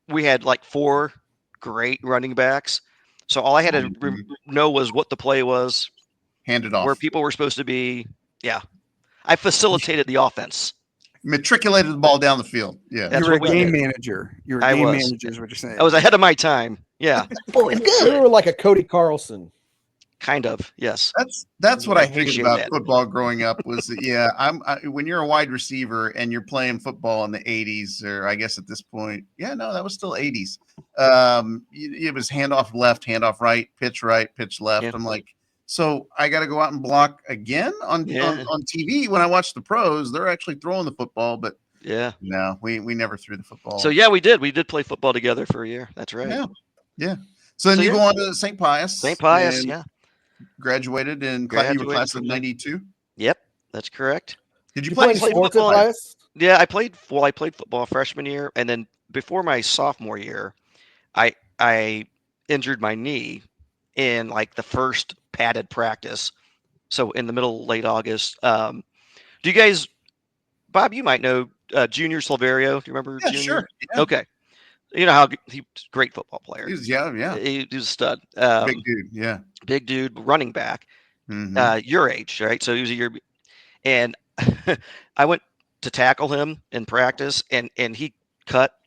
we had like 4 great running backs. So all I had to know was what the play was, hand it off, where people were supposed to be. Yeah, I facilitated the offense. Matriculated the ball down the field. Yeah, You were a game manager. You were a game manager is what you're saying. I was ahead of my time. Yeah. Boy, good. You were like a Cody Carlson. Kind of, yes. That's what I hated appreciate about that. football growing up was that, when you're a wide receiver and you're playing football in the 80s, or I guess at this point, that was still 80s. It was handoff left, handoff right, pitch left. Yeah. I'm like, so I got to go out and block again on TV. When I watch the pros, they're actually throwing the football, but no, we never threw the football. So we did play football together for a year. That's right. Yeah. So then you go on to St. Pius. St. Pius, yeah. Graduated in you were class of 92. Yep, that's correct. Did you play play sports football? at Pius? Yeah, I played football freshman year, and then before my sophomore year, I injured my knee in like the first padded practice. So in the late August. Do you guys, Bob? You might know Junior Silverio. Do you remember? Yeah, Junior? sure. Yeah. Okay. You know how he's a great football player. He was He was a stud. big dude. Yeah. Big dude, running back. Mhm. Your age, right? So he was a year, and I went to tackle him in practice, and he cut,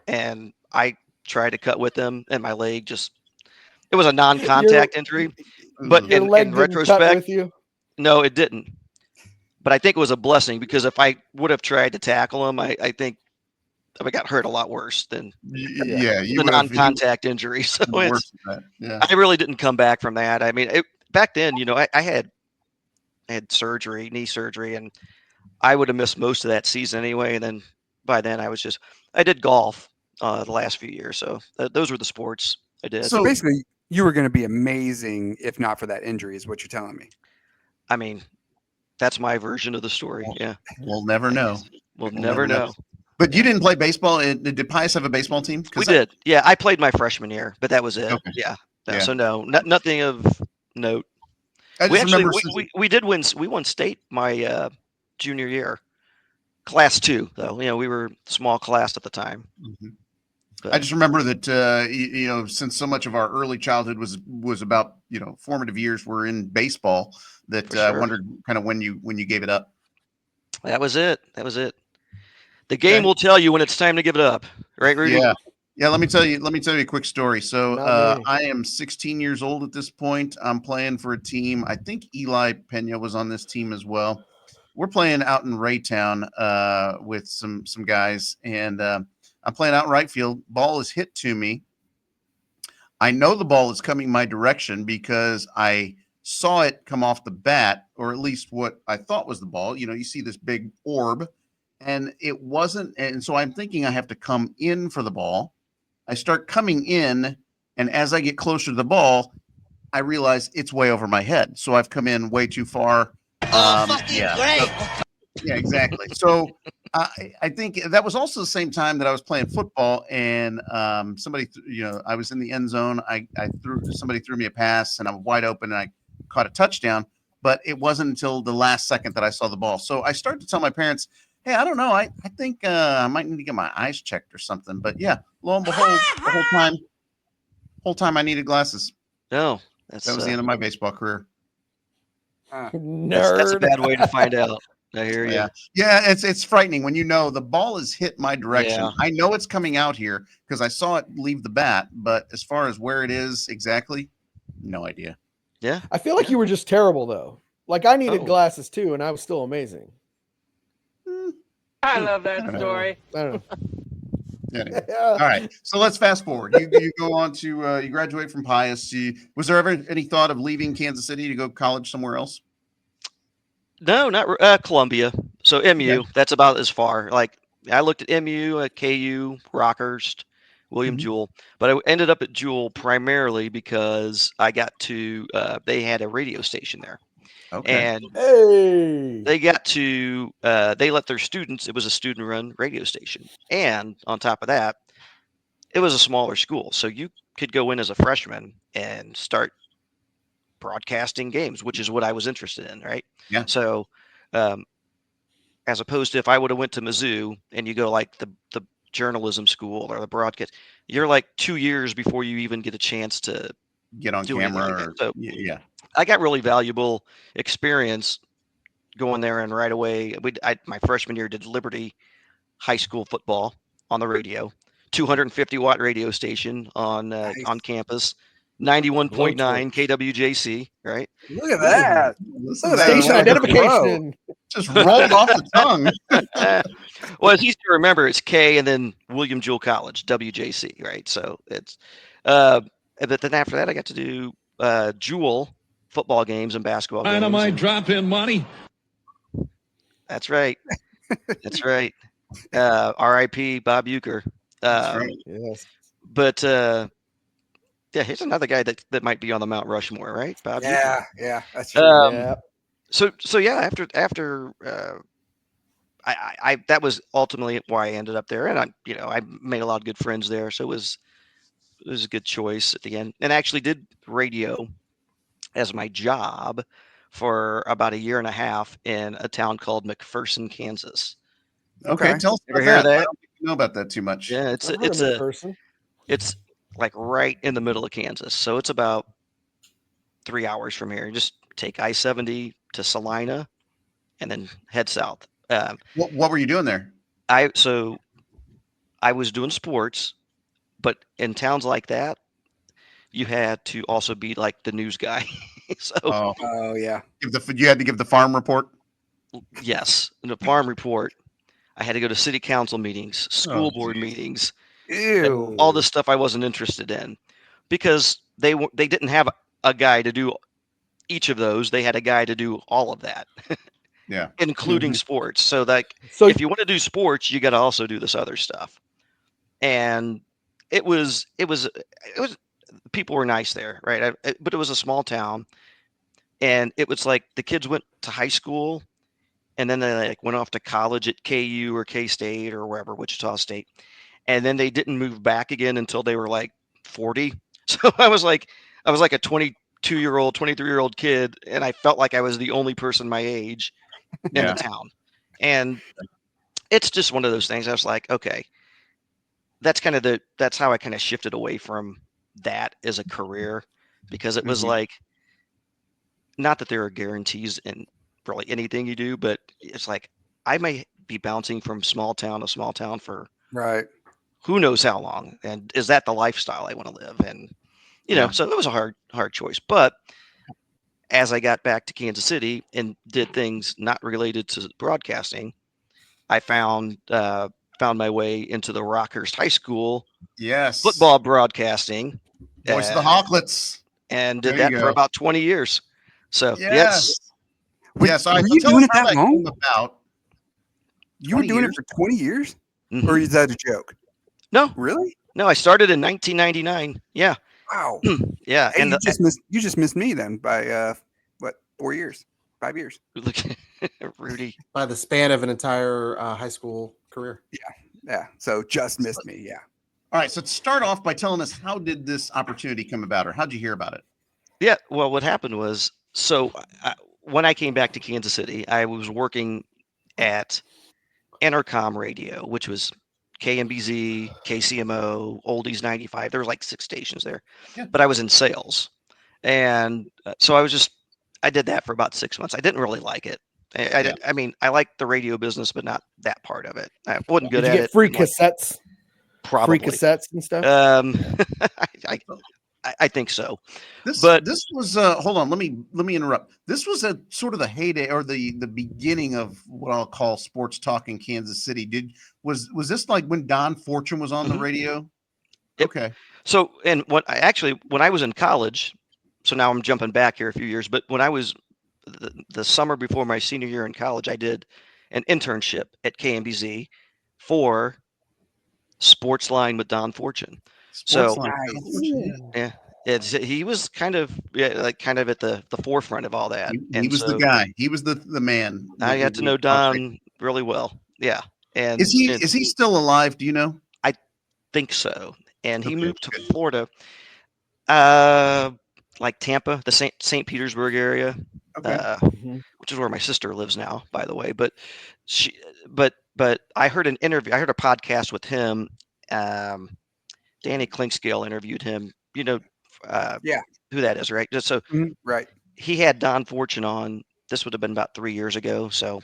and I tried to cut with him, and my leg it was a non-contact injury, but Your in leg didn't cut retrospect, with you? no, it didn't. But I think it was a blessing, because if I would have tried to tackle him, I think I got hurt a lot worse than the non-contact injury. So I really didn't come back from that. I mean, back then, I had surgery, knee surgery, and I would have missed most of that season anyway. And then by then I did golf the last few years. So those were the sports I did. So basically, you were going to be amazing if not for that injury, is what you're telling me. I mean, that's my version of the story. Yeah. We'll never know. We'll never know. But you didn't play baseball. Did Pius have a baseball team? We did. Yeah, I played my freshman year, but that was it. Okay. Yeah. Yeah. So nothing of note. I just remember We did win. We won state my junior year, class 2 though. We were small class at the time. Mm-hmm. I just remember that since so much of our early childhood was about formative years were in baseball, that I wondered kind of when you gave it up. That was it. The game will tell you when it's time to give it up, right, Rudy? Yeah. Let me tell you a quick story. So I am 16 years old at this point. I'm playing for a team. I think Eli Pena was on this team as well. we're playing out in Raytown with some guys, and I'm playing out in right field. Ball is hit to me. I know the ball is coming my direction because I saw it come off the bat, or at least what I thought was the ball. You see this big orb, and it wasn't. And so I'm thinking I have to come in for the ball. I start coming in, and as I get closer to the ball, I realize it's way over my head. So I've come in way too far. Great. Yeah, exactly. So I think that was also the same time that I was playing football, and somebody, I was in the end zone. Somebody threw me a pass, and I'm wide open, and I caught a touchdown. But it wasn't until the last second that I saw the ball. So I started to tell my parents, "Hey, I don't know. I think I might need to get my eyes checked or something." But yeah, lo and behold, the whole time I needed glasses. No, that was the end of my baseball career. Nerd. That's a bad way to find out. I hear you. Yeah, it's frightening when the ball is hit my direction. Yeah. I know it's coming out here because I saw it leave the bat, but as far as where it is exactly, no idea. Yeah. I feel like you were just terrible though. Like I needed glasses too, and I was still amazing. I love that story. I don't know. Anyway. All right, so let's fast forward. You go on to you graduate from Pius. Was there ever any thought of leaving Kansas City to go to college somewhere else? No, not Columbia. So MU, that's about as far. Like I looked at MU, at KU, Rockhurst, William Jewell, but I ended up at Jewell primarily because I got to. They had a radio station there, and they got to. They let their students. It was a student-run radio station, and on top of that, it was a smaller school, so you could go in as a freshman and start broadcasting games, which is what I was interested in, right? Yeah. So, as opposed to if I would have went to Mizzou and you go like the journalism school or the broadcast, you're like 2 years before you even get a chance to get on camera. So I got really valuable experience going there, and right away, my freshman year did Liberty High School football on the radio, 250-watt radio station on campus. 91.9 KWJC, right? Look at that. Station identification. Just rolled off the tongue. Well, it's easy to remember. It's K and then William Jewell College, WJC, right? So it's, but then after that, I got to do Jewell football games and basketball games. Dynamite drop-in money. That's right. That's right. R.I.P. Bob Euchre. That's right. Yes. But yeah, here's another guy that might be on the Mount Rushmore, right? Bob Euchre. Yeah, that's true. So yeah, after I that was ultimately why I ended up there, and I made a lot of good friends there, so it was a good choice at the end, and I actually did radio as my job for about a year and a half in a town called McPherson, Kansas. Okay, tell us about that. I don't know about that too much. Yeah, it's like right in the middle of Kansas, so it's about 3 hours from here. You just take I-70 to Salina, and then head south. What were you doing there? I was doing sports, but in towns like that, you had to also be like the news guy. So, yeah, you had to give the farm report. Yes, the farm report. I had to go to city council meetings, school board meetings, all this stuff I wasn't interested in, because they didn't have a guy to do each of those. They had a guy to do all of that. Yeah, including sports. So if you want to do sports, you got to also do this other stuff. And it was people were nice there, right? But it was a small town, and it was like the kids went to high school, and then they went off to college at KU or K-State or wherever, Wichita State, and then they didn't move back again until they were like 40. So I was like a 22-year-old, 23-year-old kid, and I felt like I was the only person my age in the town. And it's just one of those things. I was like, okay, that's how I kind of shifted away from that as a career, because it was like, not that there are guarantees in really anything you do, but it's like, I may be bouncing from small town to small town for who knows how long. And is that the lifestyle I want to live? And, so it was a hard choice, but as I got back to Kansas City and did things not related to broadcasting, I found my way into the Rockhurst High School Yes. football broadcasting. Voice of the Hawklets. And did There you that for go. about 20 years. So, Yes. Yes. All right. Were So you tell doing us it how that that long? came about. You were 20 doing years? it for 20 years? Mhm. Or is that a joke? No, Really? no, I started in 1999. Yeah. Wow. Yeah. Hey, And you just missed me then by what, 4 years, 5 years? look, Rudy. By the span of an entire high school career. Yeah. So just missed me. Yeah. All right. So start off by telling us, how did this opportunity come about, or how'd you hear about it? Yeah. Well, what happened was, so when I came back to Kansas City, I was working at Intercom Radio, which was KMBZ, KCMO, Oldies 95. There were like 6 stations there, Yeah. but I was in sales. And so I did that for about 6 months. I didn't really like it. I mean, I liked the radio business, but not that part of it. I wasn't good Did at you get it. free didn't like- cassettes? Probably. Free cassettes and stuff? I think so. This But was hold on, let me interrupt. This was a sort of the heyday, or the beginning of what I'll call sports talk in Kansas City. Was this like when Don Fortune was on the radio? Yep. Okay. So, and when I was in college, so now I'm jumping back here a few years, but when I was the summer before my senior year in college, I did an internship at KMBZ for Sportsline with Don Fortune. Sportsline. Yeah, he was kind of at the forefront of all that. He was the guy. He was the man. I got to know Don really well. Yeah. And is he still alive? Do you know? I think so. And he moved to good. Florida, like Tampa, the St. Petersburg area, which is where my sister lives now, by the way. But I heard an interview. I heard a podcast with him. Danny Klinkscale interviewed him. You know, who that is, right? So right. He had Don Fortune on. This would have been about 3 years ago. So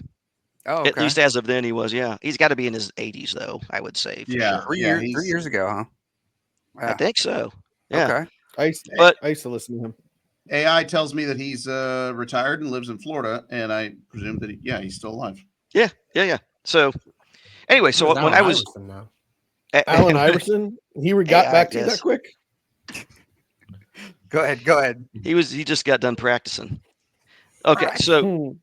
okay. At least as of then, he was. Yeah, he's got to be in his 80s, though. I would say. Yeah, sure. 3 years ago, huh? I think so. Yeah. Okay. I used to listen to him. AI tells me that he's retired and lives in Florida, and I presume that he's still alive. Yeah. So anyway, so when I was Allen Iverson, he got back to you that quick. Go ahead. He just got done practicing. Okay, so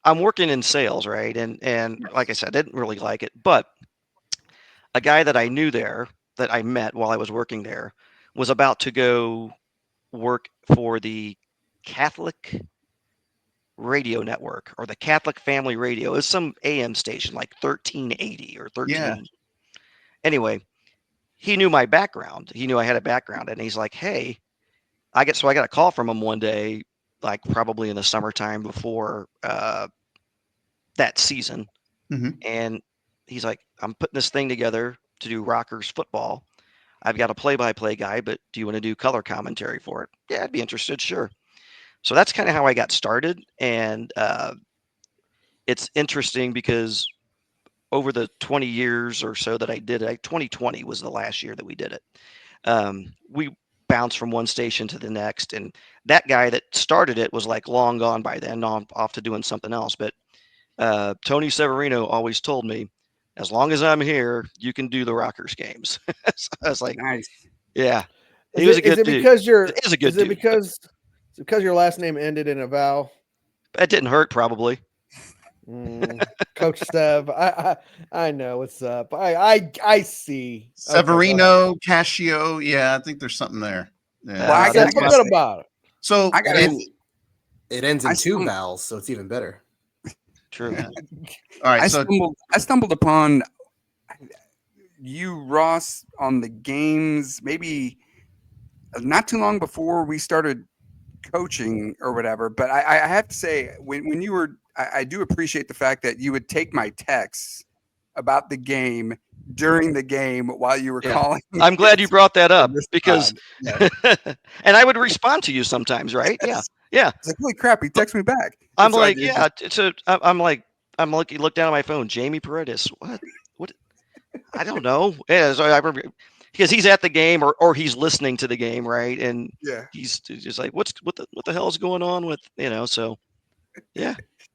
I'm working in sales, right? And like I said, I didn't really like it, but a guy that I knew there that I met while I was working there was about to go work for the Catholic radio network, or the Catholic Family Radio. It's some AM station like 1380 or 13. Yeah. Anyway, he knew my background. He knew I had a background, and he's like, "Hey, I got a call from him one day, like probably in the summertime before that season." Mm-hmm. And he's like, "I'm putting this thing together to do Rockhurst football. I've got a play-by-play guy, but do you want to do color commentary for it?" Yeah, I'd be interested. Sure. So that's kind of how I got started. And it's interesting because over the 20 years or so that I did it, 2020 was the last year that we did it. We bounced from one station to the next. And that guy that started it was like long gone by then, off to doing something else. But Tony Severino always told me, as long as I'm here, you can do the Rockhurst games. So I was like, nice. Yeah. He was a good dude. Is it because your last name ended in a vowel? That didn't hurt, probably. Coach Stev, I know what's up. I see Severino, Cascio. Yeah, I think there's something there. Yeah. Well, I said forget about it. So it ends in 2 vowels, so it's even better. True. Yeah. All right. I stumbled upon you, Ross, on the games maybe not too long before we started coaching or whatever. But I have to say, when you were, I do appreciate the fact that you would take my texts about the game during the game while you were calling. I'm glad you brought that up because, and I would respond to you sometimes, right? Yes. Yeah. It's like, holy crap, he texted me back. I'm like, yeah. So I'm like, look down at my phone. Jamie Paredes. What? I don't know. Yeah. So I remember because he's at the game or he's listening to the game, right? And Yeah. he's just like, what the hell is going on with, so yeah.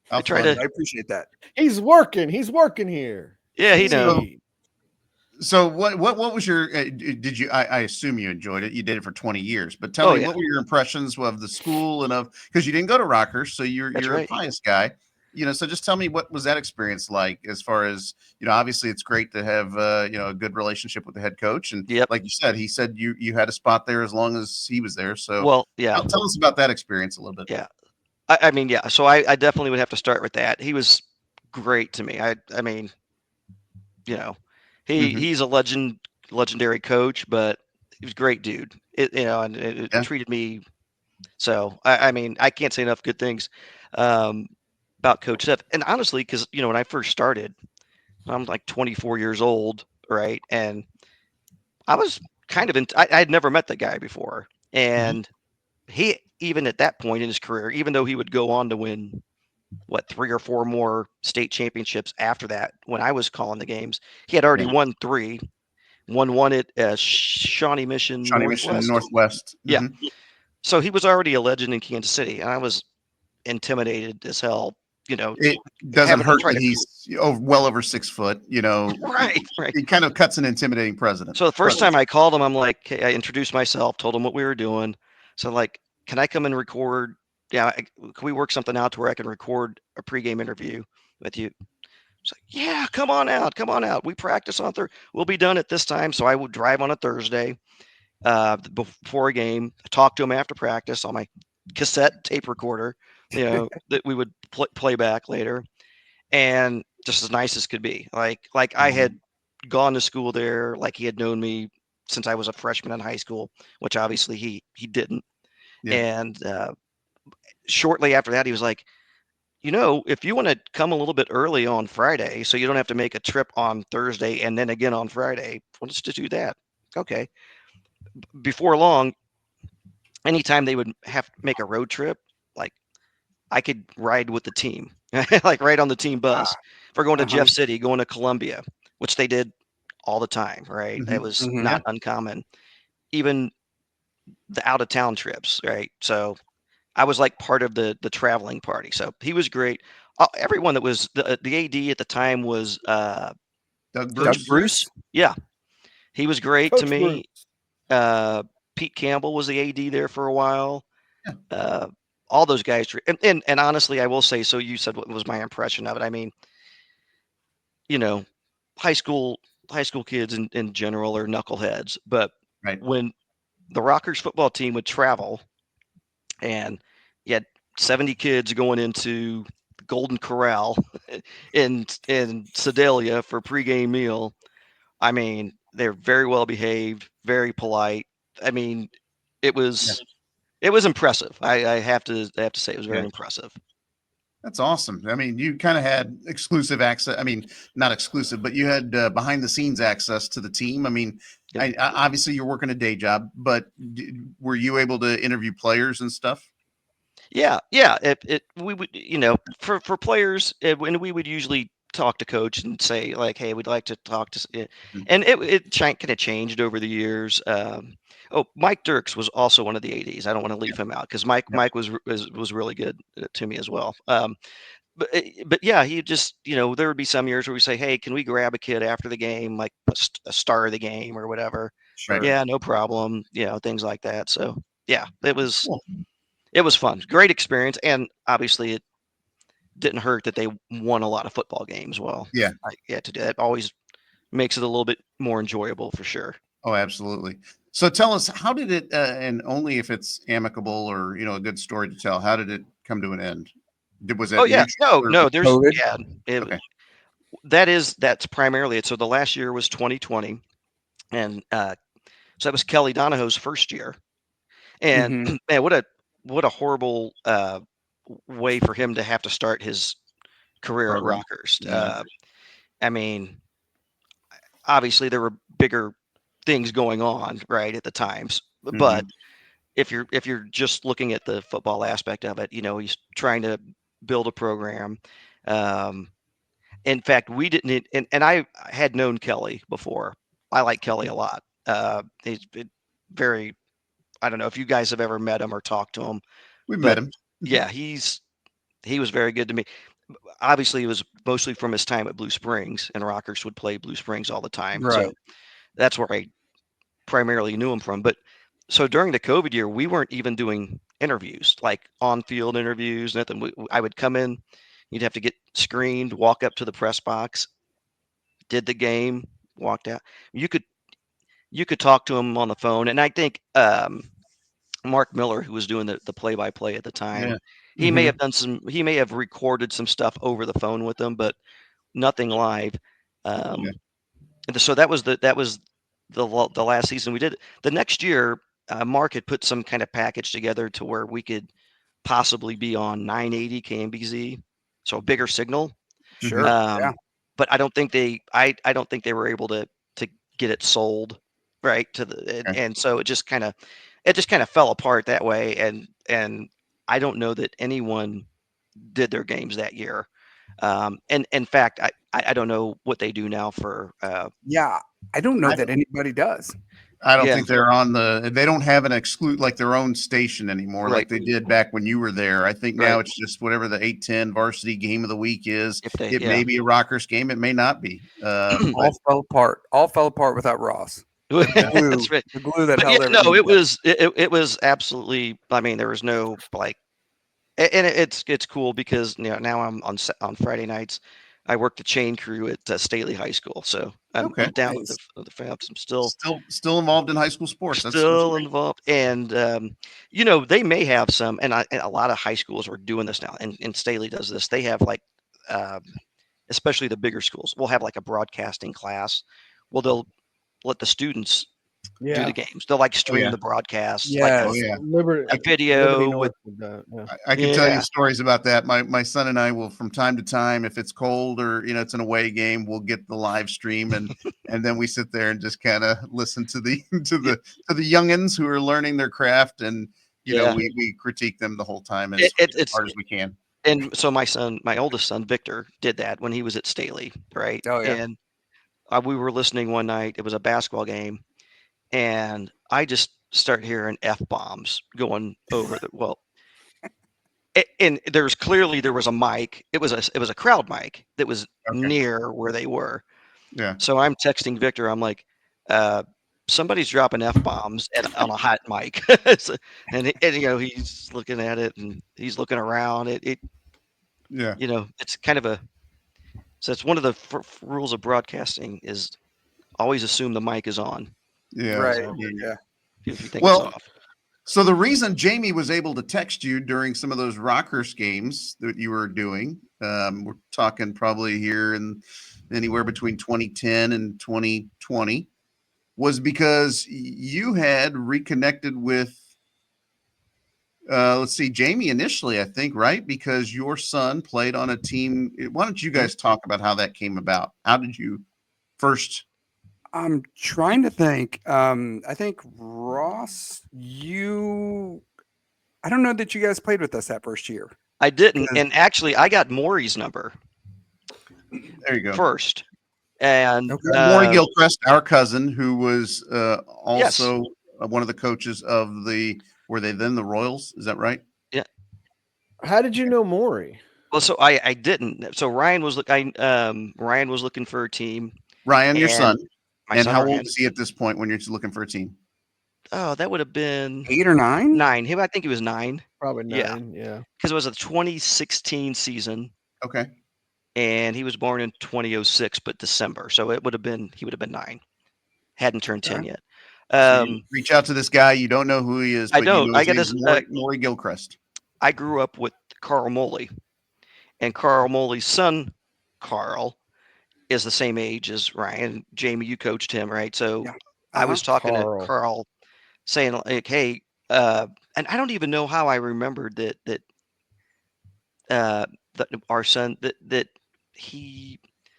How I try fun. to. I appreciate that. He's working here. Yeah, he knows. Sweet. So what was your did you I assume you enjoyed it. You did it for 20 years, but tell me what were your impressions of the school and of, because you didn't go to Rockhurst, so you're right. a Pius guy, so just tell me, what was that experience like, as far as, obviously it's great to have a good relationship with the head coach, and like you said, he said you had a spot there as long as he was there. So well, yeah. Tell us about that experience a little bit. Yeah. I mean, yeah. So I definitely would have to start with that. He was great to me. I mean, he's a legendary coach, but he was a great dude. And it treated me. So I mean, I can't say enough good things about Coach Seth. And honestly, because when I first started, I'm like 24 years old, right? And I was kind of I had never met the guy before, and he, even at that point in his career, even though he would go on to win 3 or 4 more state championships after that, when I was calling the games, he had already won 3. Won it as Shawnee Mission Northwest. Yeah. So he was already a legend in Kansas City, and I was intimidated as hell. It doesn't hurt that he's well over 6 foot. Right. He kind of cuts an intimidating president. So the first time I called him, I'm like, hey, I introduced myself, told him what we were doing. So like, can I come and record? Yeah, can we work something out to where I can record a pregame interview with you? It's like, yeah, come on out. We practice on Thursday. We'll be done at this time. So I would drive on a Thursday before a game, talk to him after practice on my cassette tape recorder, that we would play back later. And just as nice as could be. Like I had gone to school there, like he had known me since I was a freshman in high school, which obviously he didn't. Yeah. And shortly after that, he was like, if you want to come a little bit early on Friday, so you don't have to make a trip on Thursday and then again on Friday, let's just do that. Okay. Before long, anytime they would have to make a road trip, like I could ride with the team, like right on the team bus. If we're going to Jeff City, going to Columbia, which they did all the time, right? It was not uncommon. Even the out of town trips, right? So I was like part of the traveling party. So he was great. Everyone that was the AD at the time was Doug Bruce. Yeah, he was great Coach to me. Pete Campbell was the AD there for a while. Yeah. All those guys, and honestly, I will say. So you said what was my impression of it? I mean, high school kids in general are knuckleheads, but when the Rockhurst football team would travel, and you had 70 kids going into Golden Corral in Sedalia for pregame meal. I mean, they're very well behaved, very polite. I mean, it was impressive. I have to say it was very impressive. That's awesome. I mean, you kind of had exclusive access. I mean, not exclusive, but you had behind the scenes access to the team. I mean, obviously you're working a day job, but were you able to interview players and stuff? Yeah. We would, for players, when we would usually talk to coach and say like, hey, we'd like to talk to, and it kind of changed over the years. Mike Dirks was also one of the ADs. I don't want to leave him out because Mike was really good to me as well. But yeah, he just, there would be some years where we say, hey, can we grab a kid after the game, like a star of the game or whatever? Sure. Yeah, no problem. Things like that. So yeah, it was fun. Great experience. And obviously it didn't hurt that they won a lot of football games. Well, yeah, to do that always makes it a little bit more enjoyable for sure. Oh, absolutely. So tell us, how did it, and only if it's amicable or, a good story to tell, how did it come to an end? Was it? Oh yeah, no, there's COVID? Okay. That's primarily it. So the last year was 2020, and so that was Kelly Donahoe's first year, and man, what a horrible way for him to have to start his career at Rockhurst. Yeah. I mean, obviously there were bigger things going on right at the times, but if you're just looking at the football aspect of it, he's trying to build a program. In fact, we didn't, and I had known Kelly before. I like Kelly a lot. He's been very. I don't know if you guys have ever met him or talked to him. We've met him. Yeah, he was very good to me. Obviously, it was mostly from his time at Blue Springs, and Rockhurst would play Blue Springs all the time. Right. So that's where I primarily knew him from. But so during the COVID year, we weren't even doing interviews, like on-field interviews, nothing. I would come in, you'd have to get screened, walk up to the press box, did the game, walked out. You could talk to him on the phone, and I think Mark Miller, who was doing the play-by-play at the time, Yeah. he may have he may have recorded some stuff over the phone with them, but nothing live. And so that was the last season we did. The next year, Mark had put some kind of package together to where we could possibly be on 980 KMBZ, so a bigger signal. Sure. Yeah. But I don't think I don't think they were able to get it sold right to the and so it just kind of fell apart that way, and I don't know that anyone did their games that year. And in fact, I don't know what they do now for. Yeah, I don't know that anybody does. I don't think they're on they don't have an like their own station anymore, like they did back when you were there. I think now it's just whatever the 8-10 varsity game of the week is. It may be a Rockhurst game. It may not be. All fell apart. All fell apart without Ross. That's right. The glue that but held everything. It was absolutely. I mean, there was no like, and it's cool because now I'm on Friday nights. I work the chain crew at Staley High School, so I'm down with the FAPs. I'm still involved in high school sports. Still involved, and they may have some, and a lot of high schools are doing this now, and Staley does this. They have like, especially the bigger schools, will have like a broadcasting class. Well, they'll let the students do the games. They'll like stream the broadcast, like video with. I can tell you stories about that. My son and I will, from time to time, if it's cold or it's an away game, we'll get the live stream and then we sit there and just kind of listen to the youngins who are learning their craft, and we critique them the whole time as hard as we can. And so my oldest son Victor did that when he was at Staley, right? Oh yeah. And we were listening one night. It was a basketball game. And I just start hearing F-bombs going over and there was a mic. It was a crowd mic that was near where they were. Yeah. So I'm texting Victor. I'm like, somebody's dropping F-bombs on a hot mic. and he's looking at it and he's looking around. It's kind of so it's one of the rules of broadcasting is always assume the mic is on. Yeah. Right. So, yeah. If you think it's off. So the reason Jamie was able to text you during some of those Rockhurst games that you were doing, we're talking probably here in anywhere between 2010 and 2020, was because you had reconnected with, Jamie initially, I think, right? Because your son played on a team. Why don't you guys talk about how that came about? How did you first? I'm trying to think. I think Ross, I don't know that you guys played with us that first year. I didn't, and actually, I got Maury's number. There you go. First, and Maury Gilchrist, our cousin, who was also one of the coaches of were they then the Royals? Is that right? Yeah. How did you know Maury? Well, so I didn't. So Ryan was looking for a team. Ryan, your son. And how Ryan. old is he at this point when you're looking for a team? Oh, that would have been 8 or 9. 9. I think he was 9. Probably 9. Yeah. Because it was a 2016 season. Okay. And he was born in 2006, but December. So he would have been 9. Hadn't turned 10 yet. So you reach out to this guy. You don't know who he is. But I don't. I got this. Maury Gilchrist. I grew up with Carl Moley, and Carl Moley's son, Carl, is the same age as Ryan. Jamie, you coached him, right? So I was talking to Carl, saying like, "Hey," and I don't even know how I remembered that our son that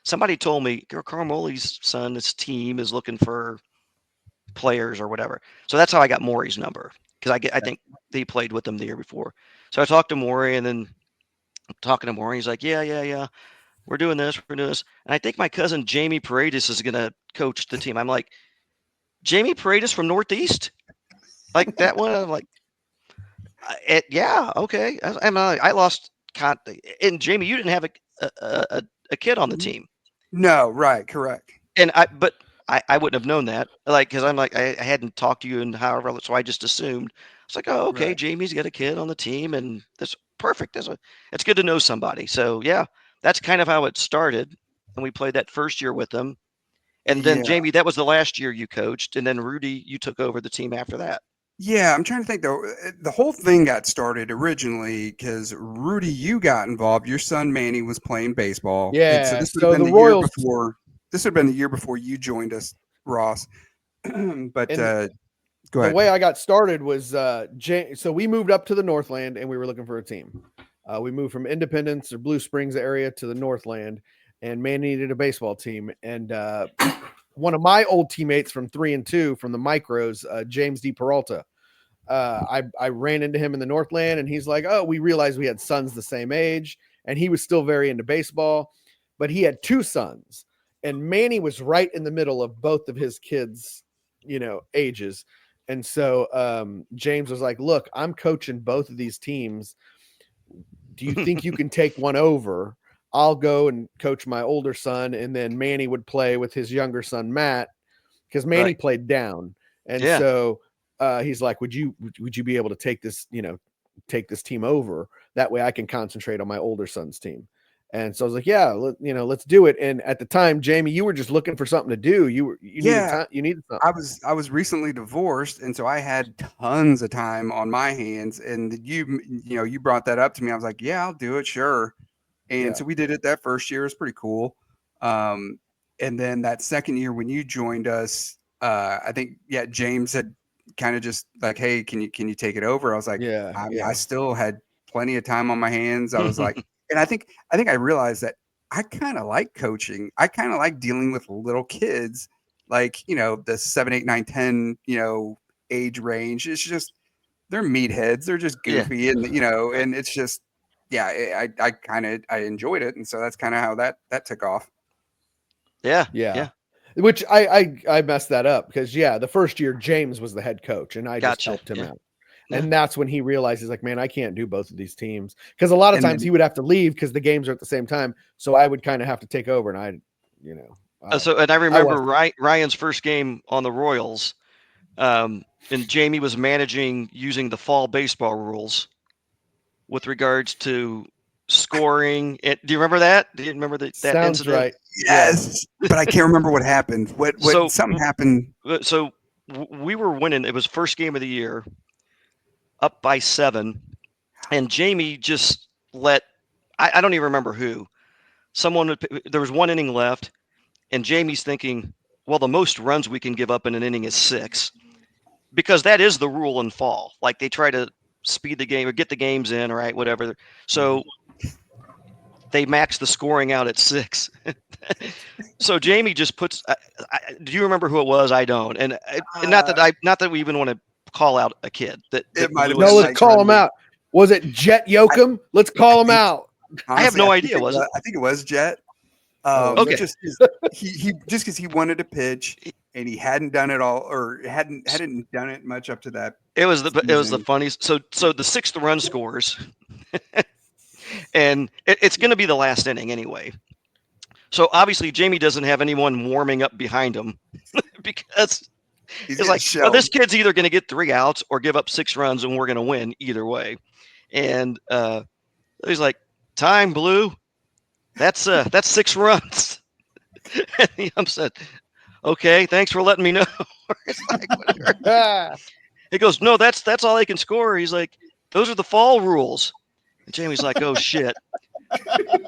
somebody told me Carl Moley's son, his team is looking for players or whatever. So that's how I got Maury's number, because I think they played with them the year before. So I talked to Maury, and then talking to Maury, he's like, yeah. We're doing this. And I think my cousin Jamie Paredes is going to coach the team. I'm like, Jamie Paredes from Northeast, like that one. I'm like, yeah, okay. I lost and Jamie, you didn't have a kid on the team. No, right, correct. And I wouldn't have known that, like, because I'm like, I hadn't talked to you in however, so I just assumed. It's like, oh, okay, Right. Jamie's got a kid on the team, and that's perfect. It's good to know somebody. So yeah, that's kind of how it started, and we played that first year with them, and then Jamie, that was the last year you coached, and then Rudy, you took over the team after that. Yeah, I'm trying to think though. The whole thing got started originally because Rudy, you got involved. Your son Manny was playing baseball. Yeah. And so this would have been the Royals, year before. This would have been the year before you joined us, Ross. But go ahead. The way I got started was so we moved up to the Northland and we were looking for a team. We moved from Independence or Blue Springs area to the Northland, and Manny needed a baseball team. And one of my old teammates from 3 and 2 from the micros, James D. Peralta. I ran into him in the Northland, and he's like, oh, we realized we had sons the same age, and he was still very into baseball, but he had 2 sons, and Manny was right in the middle of both of his kids, ages. And so James was like, look, I'm coaching both of these teams. Do you think you can take one over? I'll go and coach my older son, and then Manny would play with his younger son, Matt, because Manny played down. And so he's like, would you be able to take this team over? That way I can concentrate on my older son's team. And so I was like, yeah, let's do it. And at the time, Jamie, you were just looking for something to do. You needed something. I was recently divorced, and so I had tons of time on my hands. And you brought that up to me. I was like, yeah, I'll do it, sure. And so we did it that first year. It was pretty cool. And then that second year when you joined us, I think James had kind of just like, hey, can you take it over? I was like, I still had plenty of time on my hands. I was like, and I think I realized that I kind of like coaching. I kind of like dealing with little kids, like, the 7, 8, 9, 10, age range. It's just, they're meatheads. They're just goofy. And, and it's just, I enjoyed it. And so that's kind of how that took off. Yeah. Which I messed that up because the first year James was the head coach and I just helped him out. And that's when he realized, he's like, man, I can't do both of these teams. Because a lot of times he would have to leave because the games are at the same time. So I would kind of have to take over. And and I remember Ryan's first game on the Royals, and Jamie was managing using the fall baseball rules with regards to scoring. Do you remember that? Do you remember that Sounds incident? Right. Yes, but I can't remember what happened. Something happened. So we were winning. It was first game of the year, up by 7, and Jamie just I don't even remember who. There was 1 inning left, and Jamie's thinking, well, the most runs we can give up in an inning is 6, because that is the rule in fall. Like they try to speed the game or get the games in, right? Whatever. So they max the scoring out at 6. So Jamie just puts. Do you remember who it was? I don't, and not that we even want to call out a kid. Let's call him out. Was it Jet Yoakum? Let's call him out. Honestly, I have no idea. Was it? I think it was Jet. Okay. Just because he wanted to pitch and he hadn't done it all, or hadn't done it much up to that. It was the funniest. So the 6th run scores, and it's going to be the last inning anyway. So obviously Jamie doesn't have anyone warming up behind him because it's like, well, this kid's either going to get 3 outs or give up 6 runs, and we're going to win either way. And he's like, "Time, Blue. That's 6 runs." And he said, "Okay, thanks for letting me know." It's like, whatever. He goes, "No, that's all they can score." He's like, "Those are the fall rules." And Jamie's like, "Oh shit."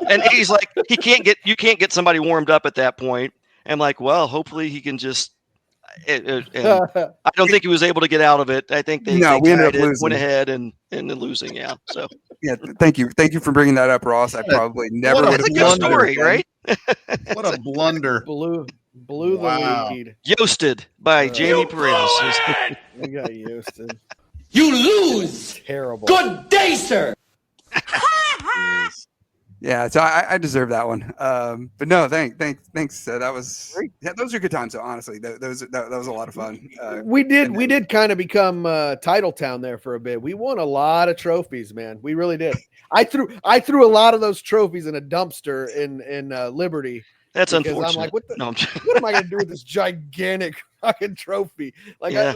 And he's like, you can't get somebody warmed up at that point. And I'm like, well, hopefully he can just. I don't think he was able to get out of it. I think we ended up losing. Went ahead and then losing. Yeah. So. Yeah. Thank you for bringing that up, Ross. I probably never. It's a good story, right? What a blunder! Blew the lead. Yoasted by Jamie Paredes. We got yoasted. You lose. Terrible. Good day, sir. Yes. Yeah, so I deserve that one. But no, thanks. That was those are good times. So honestly, that was a lot of fun. We did kind of become title town there for a bit. We won a lot of trophies, man. We really did. I threw a lot of those trophies in a dumpster in Liberty. That's because unfortunate. I'm like, what No, am I going to do with this gigantic fucking trophy? Like, Yeah.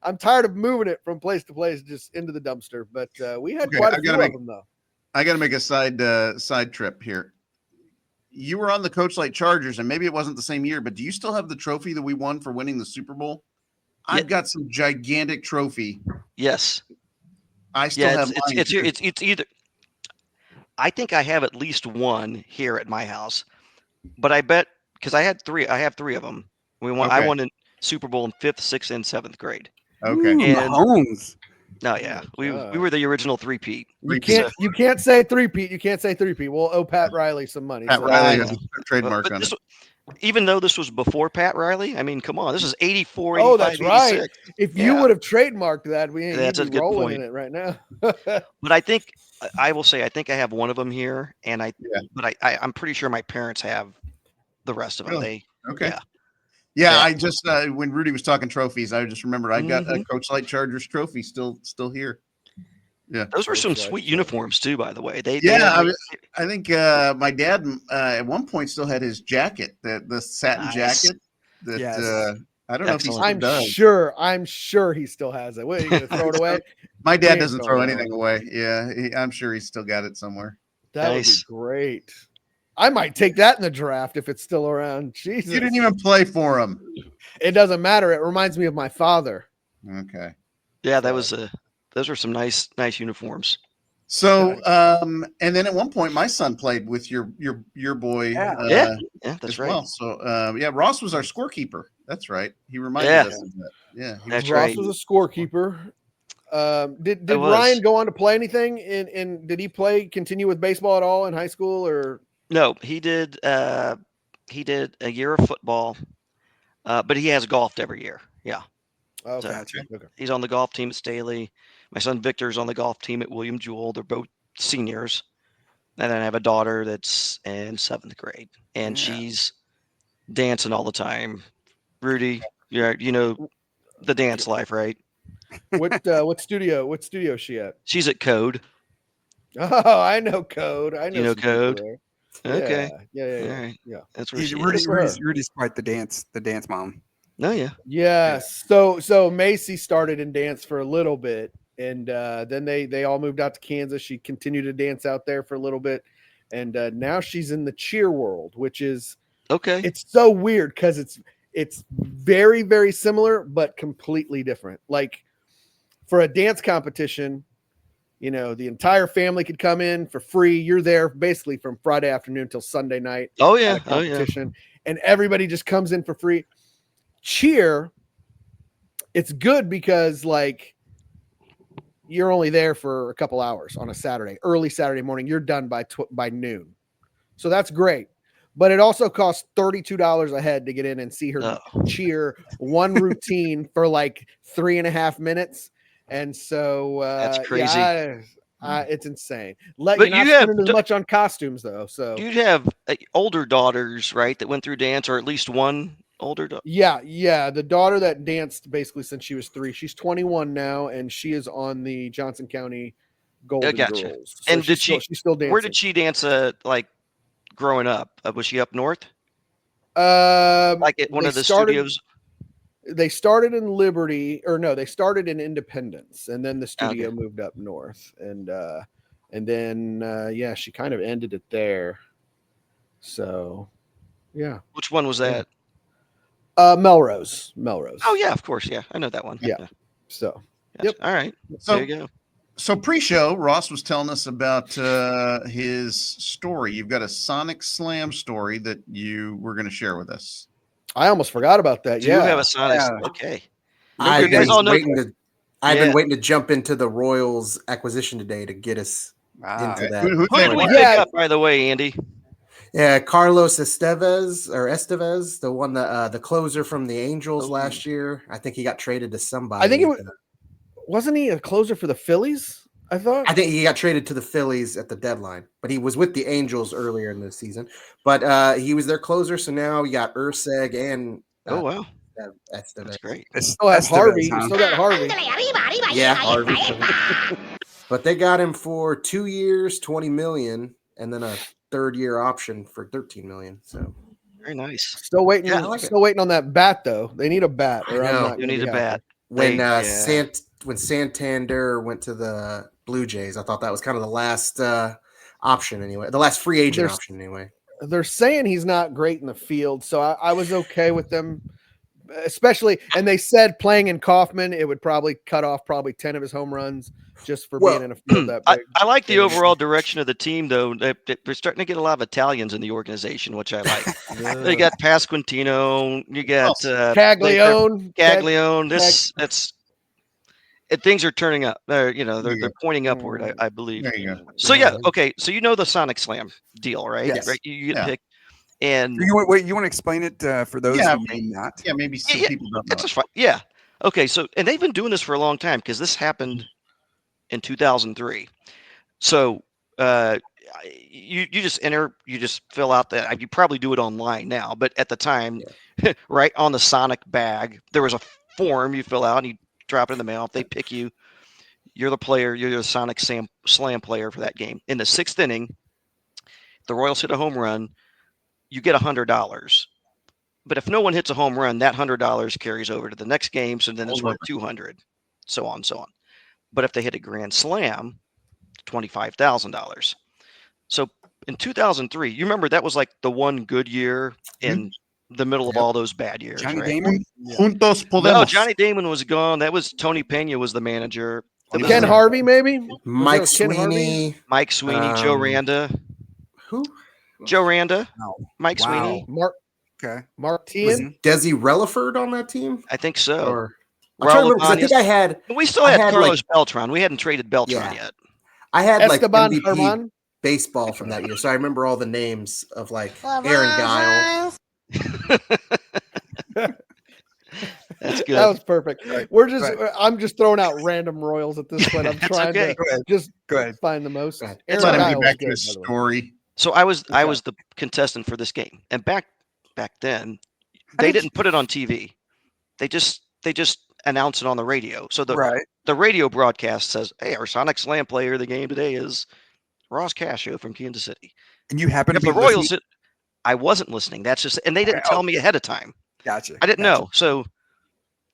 I'm tired of moving it from place to place, just into the dumpster. But we had quite a few of them, though. I got to make a side trip here. You were on the Coach Light Chargers, and maybe it wasn't the same year, but do you still have the trophy that we won for winning the Super Bowl? I've got some gigantic trophy. Yes. I still have mine. It's either. I think I have at least one here at my house, but I bet because I have three of them. I won in Super Bowl in 5th, 6th, and 7th grade. Okay. Ooh, Mahomes. No, yeah, we were the original three-peat. You can't say three-peat. You can't say three-peat. We'll owe Pat Riley some money. Pat Riley has a trademark on it. Even though this was before Pat Riley, I mean, come on, this is 84, 85, oh, that's 86. right. If you would have trademarked that, that's a good rolling point. in it right now. But I think I will say I think I have one of them here, and I'm pretty sure my parents have the rest of them. Really? Yeah, I just when Rudy was talking trophies, I just remembered I got a Coach Light Chargers trophy still here. Yeah, those were some sweet uniforms too, by the way. I think my dad at one point still had his jacket, the satin jacket. That I don't know if he still does. I'm sure he still has it. What, are you gonna throw it away? My dad doesn't throw anything away. Yeah, I'm sure he's still got it somewhere. That would be great. I might take that in the draft if it's still around. Jesus, you didn't even play for him. It doesn't matter. It reminds me of my father. Okay. Yeah, that was those were some nice uniforms. So, and then at one point, my son played with your boy. Yeah, that's right. Well. So, Ross was our scorekeeper. That's right. He reminded us of that. Yeah, that's Ross right. was a scorekeeper. Did Ryan go on to play anything? And did he continue with baseball at all in high school or? No, he did. He did a year of football, but he has golfed every year. Yeah. Okay. So he's on the golf team at Staley. My son Victor's on the golf team at William Jewell. They're both seniors. And then I have a daughter that's in 7th grade, and she's dancing all the time. Rudy, you know the dance life, right? What studio is she at? She's at Code. Oh, I know Code. I know. You know Code. Okay. Yeah. All right. Yeah. That's where Rudy's quite the dance mom. No, yeah. Yeah. So Macy started in dance for a little bit, and then they all moved out to Kansas. She continued to dance out there for a little bit, and now she's in the cheer world, which is okay. It's so weird because it's very, very similar but completely different. Like for a dance competition, you know, the entire family could come in for free. You're there basically from Friday afternoon till Sunday night. Oh yeah, competition, and everybody just comes in for free. Cheer, it's good because like you're only there for a couple hours on a Saturday, early Saturday morning. You're done by noon, so that's great. But it also costs $32 a head to get in and see her cheer one routine for like 3.5 minutes. And so that's crazy. It's insane. You're not spending as much on costumes though. So you'd have older daughters, right, that went through dance, or at least one older daughter. Yeah. The daughter that danced basically since she was 3. She's 21 now, and she is on the Johnson County Golden Girls. So and she's still dancing. Where did she dance? Like growing up, was she up north? Like at one of the studios. They started in Liberty, or no, they started in Independence, and then the studio moved up north, and then she kind of ended it there. So, yeah. Which one was that? Melrose. Oh yeah, of course, yeah, I know that one. Yeah. So, gotcha. All right. So there you go. So pre-show, Ross was telling us about his story. You've got a Sonic Slam story that you were going to share with us. I almost forgot about that. You have a Sonic. Okay. I've been waiting to jump into the Royals acquisition today to get us into that. Who did we pick up, by the way, Andy? Yeah, Carlos Estevez, the one the closer from the Angels last year. I think he got traded to somebody. I think wasn't he a closer for the Phillies? I think he got traded to the Phillies at the deadline, but he was with the Angels earlier in the season. But he was their closer, so now you got Urseg and Oh wow, that's great. still have Harvey. You still got Harvey. Yeah, Harvey. But they got him for 2 years, $20 million, and then a third-year option for $13 million. So very nice. Still waiting. Yeah, I like still waiting on that bat though. They need a bat, or I'm not. You need a bat. When when Santander went to the Blue Jays, I thought that was kind of the last option anyway. The last free agent option anyway. They're saying he's not great in the field, so I was okay with them, especially. And they said playing in Kauffman, it would probably cut off 10 of his home runs just for being in a field that big. I like the overall direction of the team, though. They're starting to get a lot of Italians in the organization, which I like. They got Pasquantino, you got Caglione. Things are turning up. They're pointing upward, I believe. There you go. So yeah, okay. So you know the Sonic Slam deal, right? Yes. Right. You get picked. And you want to explain it for those who may not? Yeah, maybe some people don't know. That's just fine. Yeah. Okay. So, and they've been doing this for a long time because this happened in 2003. So you just enter, you just fill out that. You probably do it online now, but at the time, right on the Sonic bag, there was a form you fill out and you drop it in the mail. If they pick you, you're the player. You're the Sonic Slam player for that game. In the 6th inning, the Royals hit a home run. You get $100. But if no one hits a home run, that $100 carries over to the next game. So then it's worth $200, so on and so on. But if they hit a grand slam, $25,000. So in 2003, you remember that was like the one good year in the middle of all those bad years. Johnny right? Damon? Juntos podemos. No, Johnny Damon was gone. That was Tony Pena was the manager. Ken Harvey, maybe? Mike Sweeney. Mike Sweeney, Joe Randa. Who? Joe Randa. Wow. Mike Sweeney. Mark Was Desi Relaford on that team? I think so. Or I'm trying to remember, 'cause I think I had. We still had Carlos Beltran. We hadn't traded Beltran yet. I had Esteban MVP Herman? baseball from that year, so I remember all the names of Aaron Guile. That's good. That was perfect. I'm just throwing out random Royals at this point. I'm trying to just find the most. Let him get back to his story. So I was the contestant for this game, and back then they didn't put it on TV. They just announced it on the radio. So the radio broadcast says, "Hey, our Sonic Slam player of the game today is Ross Cascio from Kansas City." And you happen to be the Royals. I wasn't listening. That's just, and they didn't tell me ahead of time. Gotcha. I didn't know. So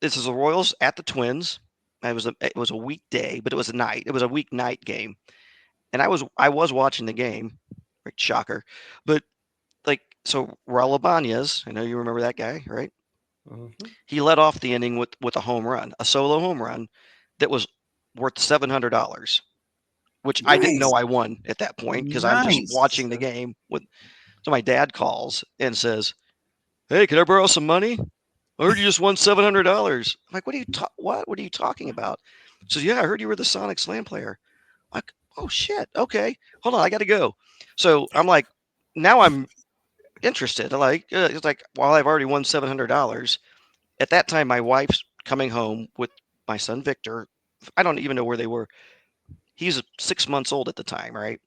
this is the Royals at the Twins. It was a weekday, but it was a night. It was a weeknight game, and I was watching the game. Right, shocker, but so Raul Ibanez, I know you remember that guy, right? Mm-hmm. He led off the inning with a home run, a solo home run that was worth $700, which I didn't know I won at that point because I'm just watching the game. So my dad calls and says, "Hey, can I borrow some money? I heard you just won $700." I'm like, what are you talking about? He says, "Yeah, I heard you were the Sonic Slam player." I'm like, "Oh shit, okay, hold on, I got to go." So I'm like, now I'm interested. It's like, well, I've already won $700. At that time, my wife's coming home with my son Victor. I don't even know where they were. He's 6 months old at the time, right?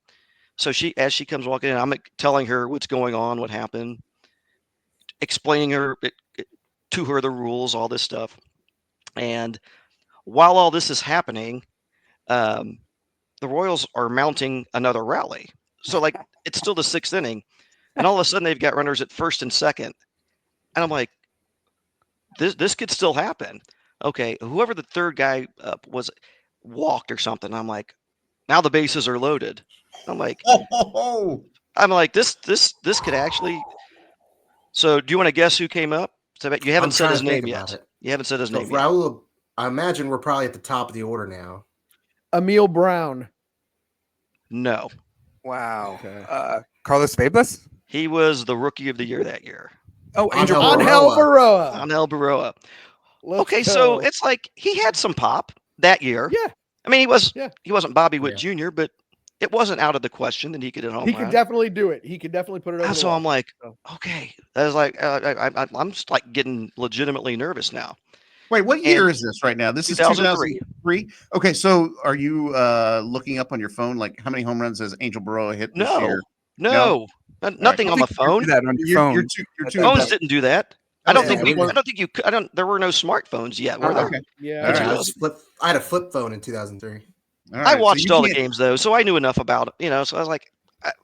So as she comes walking in, I'm telling her what's going on, what happened, explaining to her the rules, all this stuff. And while all this is happening, the Royals are mounting another rally. So it's still the 6th inning, and all of a sudden they've got runners at first and second, and I'm like, this could still happen. Okay, whoever the third guy was walked or something. I'm like, now the bases are loaded. I'm like, this could actually. So do you want to guess who came up? So you haven't said his name yet. You haven't said his name yet. Raul, I imagine we're probably at the top of the order now. Emil Brown. No. Wow. Okay. Carlos Fablis? He was the rookie of the year that year. Oh, Angel Baroa. Angel Baroa. Okay, so it's like he had some pop that year. Yeah. I mean, he wasn't Bobby Witt Jr., but it wasn't out of the question that he could hit home run. He could definitely do it. He could definitely put it over. So I'm like, okay. I was like, I'm just like getting legitimately nervous now. Wait, what year is this right now? This is 2003. 2003. Okay, so are you looking up on your phone like how many home runs has Angel Baroa hit this year? No, nothing on the phone. Do that on your phone. You're too Phones didn't do that. I don't think you could. There were no smartphones yet, were there? Okay. Yeah. I had a flip phone in 2003. Right, I watched all the games though, so I knew enough about it. So I was like,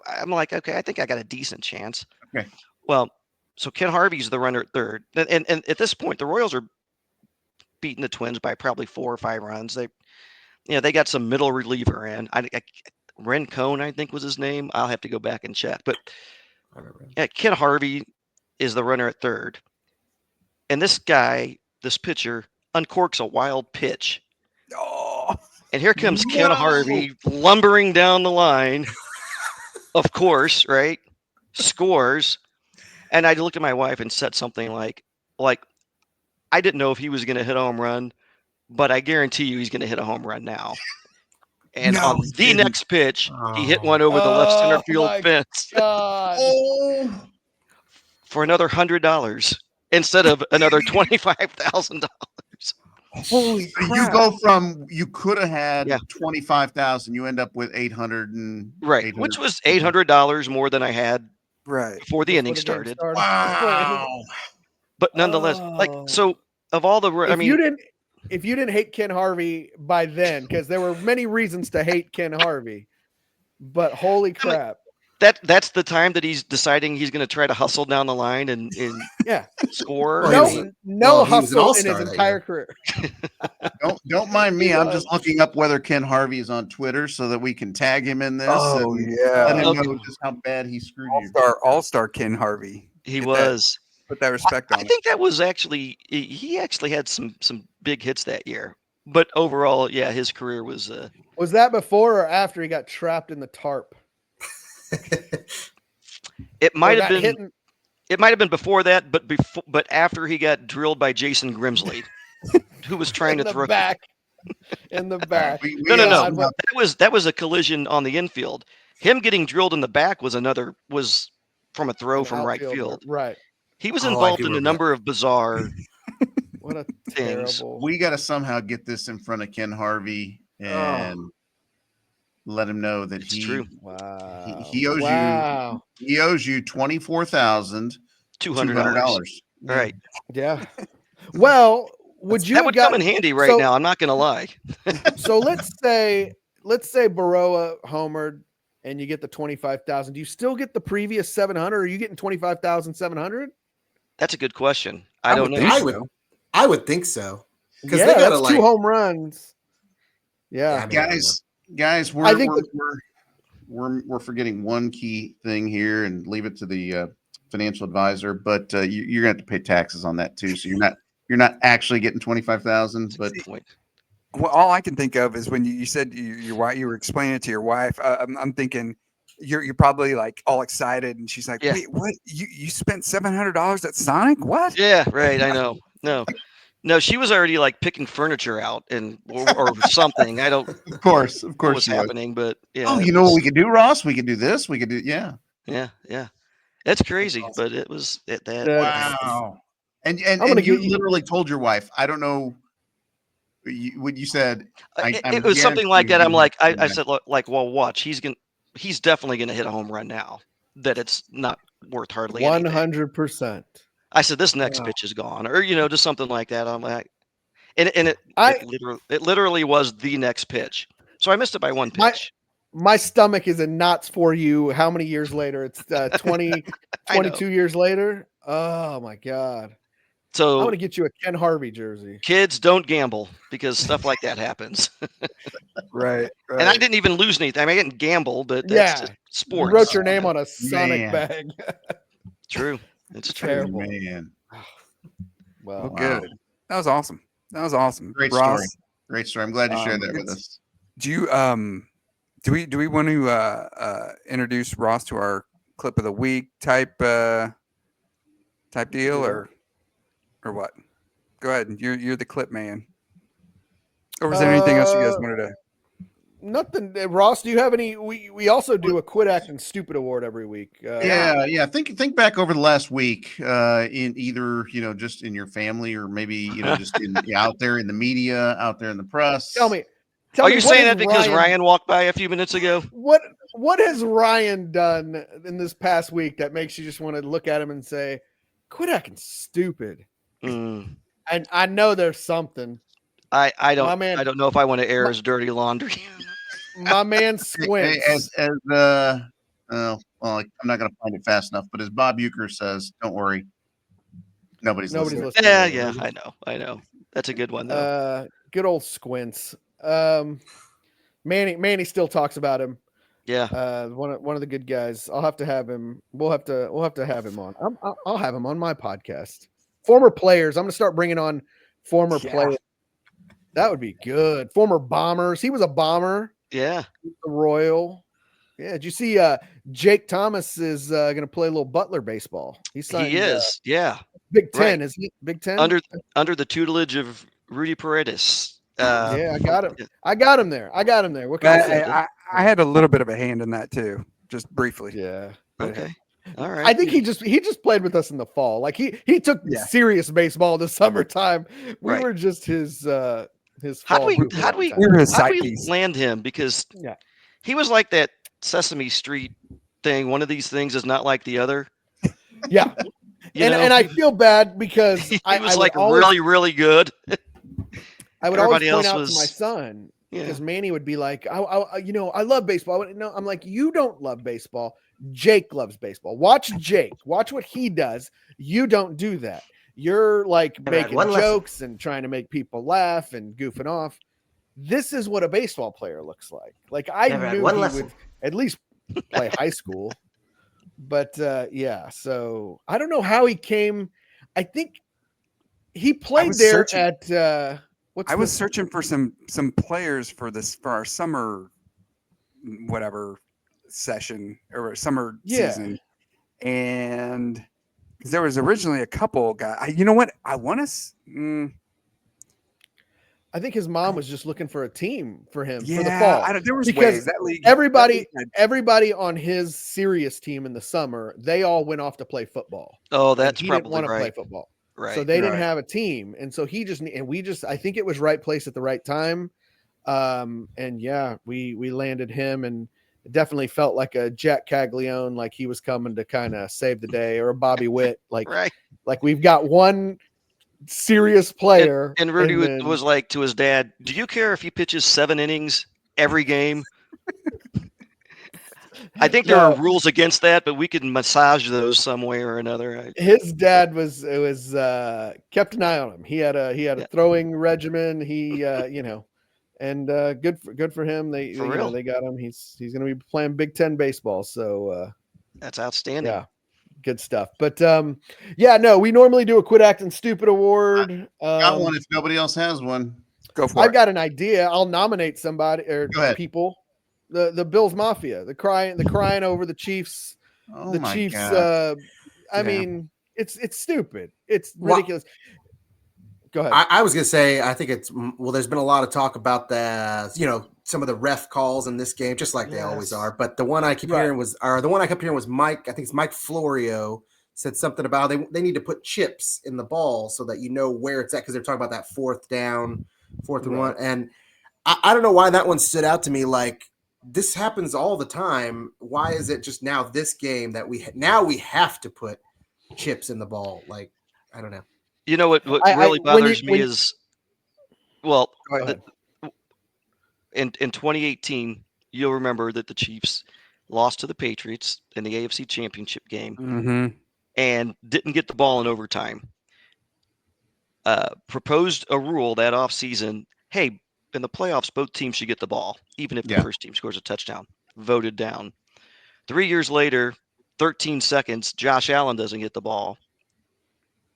I'm like, okay, I think I got a decent chance. Okay. Well, so Ken Harvey's the runner at third, and at this point, the Royals are beating the Twins by probably 4 or 5 runs. They got some middle reliever in. Rincon, I think was his name. I'll have to go back and check. But Ken Harvey is the runner at third. And this pitcher, uncorks a wild pitch. Oh, and here comes Ken Harvey lumbering down the line. Of course, right? Scores. And I looked at my wife and said something like I didn't know if he was going to hit a home run, but I guarantee you he's going to hit a home run now. And on the next pitch, he hit one over the left center field fence for another $100 instead of another $25,000. Holy crap. You could have had 25,000. You end up with 800 and which was $800 more than I had before the inning started. Wow. But nonetheless, so of all the, if you didn't hate Ken Harvey by then, because there were many reasons to hate Ken Harvey, but holy crap. That's the time that he's deciding he's going to try to hustle down the line and score. No hustle in his entire career. Don't mind me. I'm just looking up whether Ken Harvey is on Twitter so that we can tag him in this. Oh, let him know just how bad he screwed you. All-star Ken Harvey. He was. Put that respect on. I think that was he actually had some big hits that year. But overall, his career was. Was that before or after he got trapped in the tarp? It might have been. It might have been before that, but after he got drilled by Jason Grimsley, who was trying to throw in the back. No. That was a collision on the infield. Him getting drilled in the back was from a throw from right field. Right. He was involved in a number of bizarre what a things. Terrible. We got to somehow get this in front of Ken Harvey and let him know that it's true. Wow. He owes you. He owes you $24,200. Right. Yeah. Well, that would come in handy now. I'm not going to lie. So let's say Baroa homered and you get the 25,000. Do you still get the previous 700? Or are you getting 25,700? That's a good question. I don't know. I would think so. Because they got 2 home runs. Yeah, guys, we're forgetting one key thing here, and leave it to the financial advisor. But you're gonna have to pay taxes on that too. So you're not actually getting 25,000. But well, all I can think of is when you said you were explaining it to your wife. I'm thinking. You're probably like all excited, and she's like, "Wait, what? You spent $700 at Sonic? What?" Yeah, right. I know. No, she was already like picking furniture out or something. I don't. Of course, what was happening, but yeah. Oh, you know what we could do, Ross? We could do this. We could do Yeah. That's crazy, but it was that. Wow. And you literally told your wife. I don't know. What you said. It was something like that. I'm like, I said, like, well, watch. He's definitely going to hit a home run now. That it's not worth hardly 100%. I said this next pitch is gone, or just something like that. I'm like, and it literally was the next pitch. So I missed it by one pitch. My stomach is in knots for you. How many years later? It's 22 years later. Oh my God. So I want to get you a Ken Harvey jersey. Kids, don't gamble because stuff like that happens. Right. And I didn't even lose anything. I mean, I didn't gamble, but that's just sports. You wrote your name on a Sonic bag. True. It's terrible. Man. Well, good. That was awesome. Great Ross, story. Great story. I'm glad you shared that with us. Do you do we want to introduce Ross to our clip of the week type deal or what? Go ahead. You're the clip man. Or was there anything else you guys wanted to? Nothing. Ross, do you have any? We also do a quit acting stupid award every week. Yeah. Think back over the last week, in either just in your family or maybe just out there in the media, out there in the press. Tell me. Are you saying that because Ryan walked by a few minutes ago? What has Ryan done in this past week that makes you just want to look at him and say, "Quit acting stupid"? And I know there's something. I don't know if I want to air his dirty laundry. My man Squints. I'm not going to find it fast enough, but as Bob Euchre says, don't worry. Nobody's listening. Yeah, I know. That's a good one, though. Good old Squints. Manny still talks about him. Yeah. One of the good guys. I'll have to have him. We'll have to have him on. I'll have him on my podcast. Former players. I'm going to start bringing on former players. That would be good. Former Bombers. He was a Bomber. Yeah. The Royal. Yeah. Did you see Jake Thomas is going to play a little Butler baseball? He is. Yeah. Big Ten, isn't he? Big Ten? Under the tutelage of Rudy Paredes. Yeah, I got him. I got him there. What can I say? I had a little bit of a hand in that too, just briefly. Yeah. Okay. All right. I think he just played with us in the fall. Like he took serious baseball in the summertime. We were just his fall. How do we land him? Because he was like that Sesame Street thing. One of these things is not like the other. Yeah. And I feel bad because he was really, really good. I would always point out to my son, because Manny would be like, I love baseball. I'm like, you don't love baseball. Jake loves baseball. Watch Jake. Watch what he does. You don't do that. You're like making jokes and trying to make people laugh and goofing off. This is what a baseball player looks like. Like I knew he would at least play high school. But so I don't know how he came. I think he played there at I was searching for some players for our summer whatever session or summer season, and because there was originally a couple guys. You know what? I want to. I think his mom was just looking for a team for him for the fall. There was ways that league. Everybody on his serious team in the summer, they all went off to play football. Oh, that's he probably didn't want to play football. Right. So they didn't have a team. And so I think it was right place at the right time. We landed him, and it definitely felt like a Jack Caglione, like he was coming to kind of save the day, or a Bobby Witt. Like we've got one serious player. And Rudy was like to his dad, do you care if he pitches 7 innings every game? I think there are rules against that, but we can massage those some way or another. His dad kept an eye on him. He had a throwing regimen. He and good for him. They got him. He's going to be playing Big Ten baseball. So that's outstanding. Yeah, good stuff. But we normally do a quit acting stupid award. Got one if nobody else has one. Go for it. I've got an idea. I'll nominate somebody or people. The Bills Mafia, the crying over the Chiefs. Oh the my Chiefs. God. I mean, it's stupid. It's ridiculous. Go ahead. I was gonna say, I think there's been a lot of talk about some of the ref calls in this game, just like they always are. But the one I keep hearing was Mike. I think it's Mike Florio said something about they need to put chips in the ball so that you know where it's at, because they're talking about that fourth and one. And I don't know why that one stood out to me. Like, this happens all the time. Why is it just now this game that we have to put chips in the ball? Like, I don't know. You know what really bothers me is, in 2018, you'll remember that the Chiefs lost to the Patriots in the AFC Championship game and didn't get the ball in overtime. Proposed a rule that offseason, hey, in the playoffs, both teams should get the ball, even if the first team scores a touchdown. Voted down. 3 years later, 13 seconds, Josh Allen doesn't get the ball.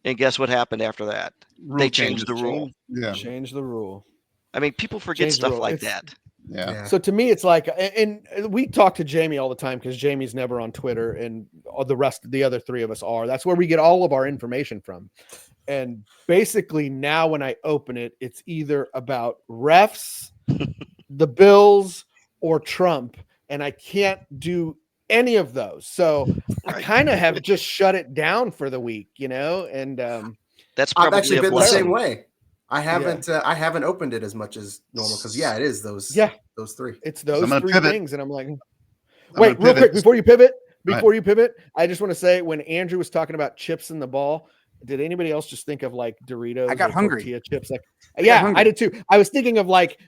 And guess what happened after that? They changed the rule. Yeah. Changed the rule. I mean, people forget stuff like that. Yeah. So to me, it's like, and we talk to Jamie all the time because Jamie's never on Twitter, and the other three of us are. That's where we get all of our information from. And basically now when I open it, it's either about refs, the Bills, or Trump, and I can't do any of those. So I kind of have just shut it down for the week, and that's I've probably actually been the blessing. same way. I haven't opened it as much as normal because it is those three. It's those three pivot. things, and I'm like, wait, real quick before you pivot, I just want to say when Andrew was talking about chips in the ball, did anybody else just think of like Doritos? I got hungry. Tortilla chips, like I did too. I was thinking of like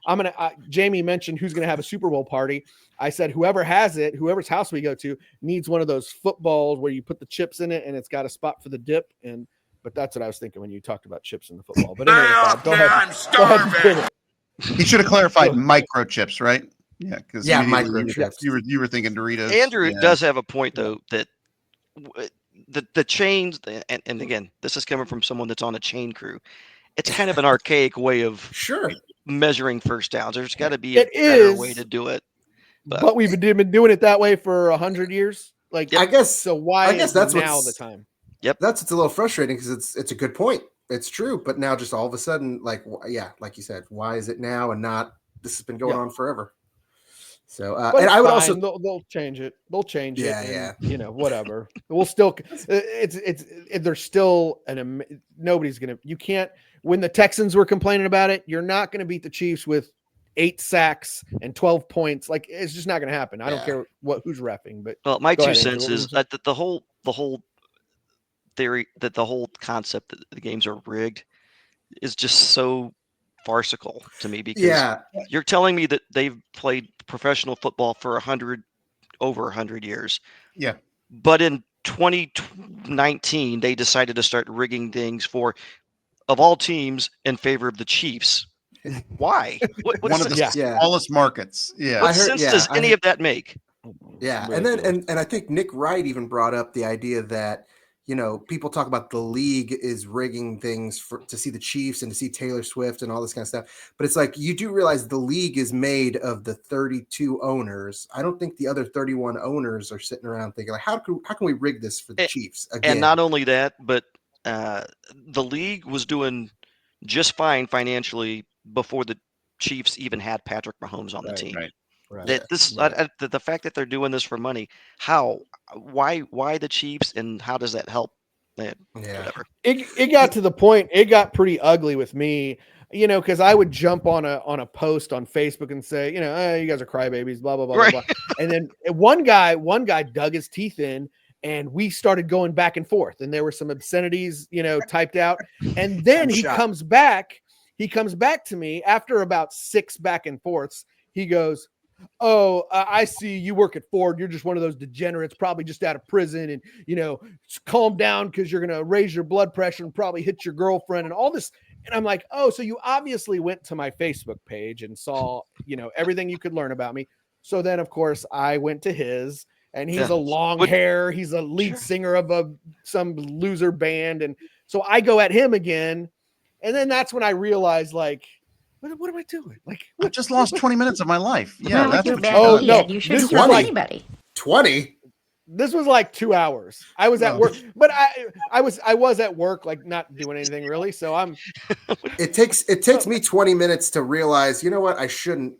Jamie mentioned who's gonna have a Super Bowl party. I said whoever has it, whoever's house we go to, needs one of those footballs where you put the chips in it and it's got a spot for the dip. But that's what I was thinking when you talked about chips in the football. But anyway, go ahead. I'm starving. He should have clarified microchips, right? Yeah, because microchips. You were thinking Doritos. Andrew does have a point though that the chains, and again, this is coming from someone that's on a chain crew. It's kind of an archaic way of measuring first downs. There's got to be a better way to do it. But we've been doing it that way for 100 years. Like I guess so. Why? I guess that's now the time. Yep, that's it's a little frustrating because it's a good point. It's true, but now just all of a sudden, like you said, why is it now and not? This has been going on forever. So, and I would also they'll change it. They'll change it. Yeah. Whatever. We'll still. There's still nobody's gonna. You can't. When the Texans were complaining about it, you're not gonna beat the Chiefs with 8 sacks and 12 points. Like it's just not gonna happen. I don't care who's reffing. But my 2 cents is that the whole theory that the whole concept that the games are rigged is just so farcical to me because you're telling me that they've played professional football for over 100 years. Yeah. But in 2019, they decided to start rigging things for, of all teams, in favor of the Chiefs. Why? One of the smallest markets. Yeah. What sense does any of that make? Yeah. And then, and I think Nick Wright even brought up the idea that, people talk about the league is rigging things to see the Chiefs and to see Taylor Swift and all this kind of stuff. But it's like, you do realize the league is made of the 32 owners. I don't think the other 31 owners are sitting around thinking like, how can we rig this for the Chiefs again? And not only that, but the league was doing just fine financially before the Chiefs even had Patrick Mahomes on the team. Right. That the fact that they're doing this for money, why the Chiefs, and how does that help? Whatever. It got to the point. It got pretty ugly with me, because I would jump on a post on Facebook and say, you guys are crybabies, blah blah blah blah blah. And then one guy dug his teeth in, and we started going back and forth, and there were some obscenities, typed out, and then he comes back to me after about 6 back and forths. He goes, "Oh, I see you work at Ford. You're just one of those degenerates, probably just out of prison, and calm down because you're gonna raise your blood pressure and probably hit your girlfriend and all this." And I'm like, "Oh, so you obviously went to my Facebook page and saw, everything you could learn about me." So then, of course, I went to his, and he's a long hair. He's a lead singer of some loser band, and so I go at him again, and then that's when I realized, like, what am I doing? Like, I just lost 20 minutes of my life. Yeah, Well, that's you're what bad Oh, idiot. no. You This shouldn't was tell like- anybody. 20. This was like 2 hours. I was at work, but I was at work, like not doing anything really. So I'm. It takes me 20 minutes to realize, you know what? I shouldn't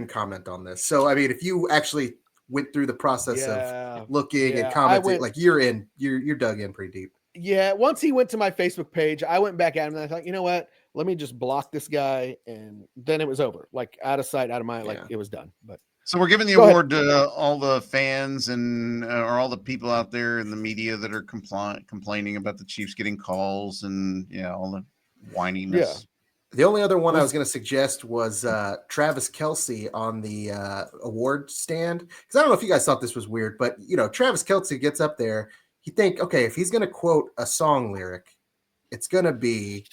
comment on this. So I mean, if you actually went through the process of looking and commenting, like you're dug in pretty deep. Yeah. Once he went to my Facebook page, I went back at him and I thought, you know what? Let me just block this guy, and then it was over. Like out of sight, out of mind. Like it was done. But. So we're giving the award to all the fans and or all the people out there in the media that are complaining about the Chiefs getting calls and all the whininess. Yeah. The only other one I was going to suggest was Travis Kelce on the award stand, because I don't know if you guys thought this was weird, but Travis Kelce gets up there. You think, okay, if he's going to quote a song lyric, it's going to be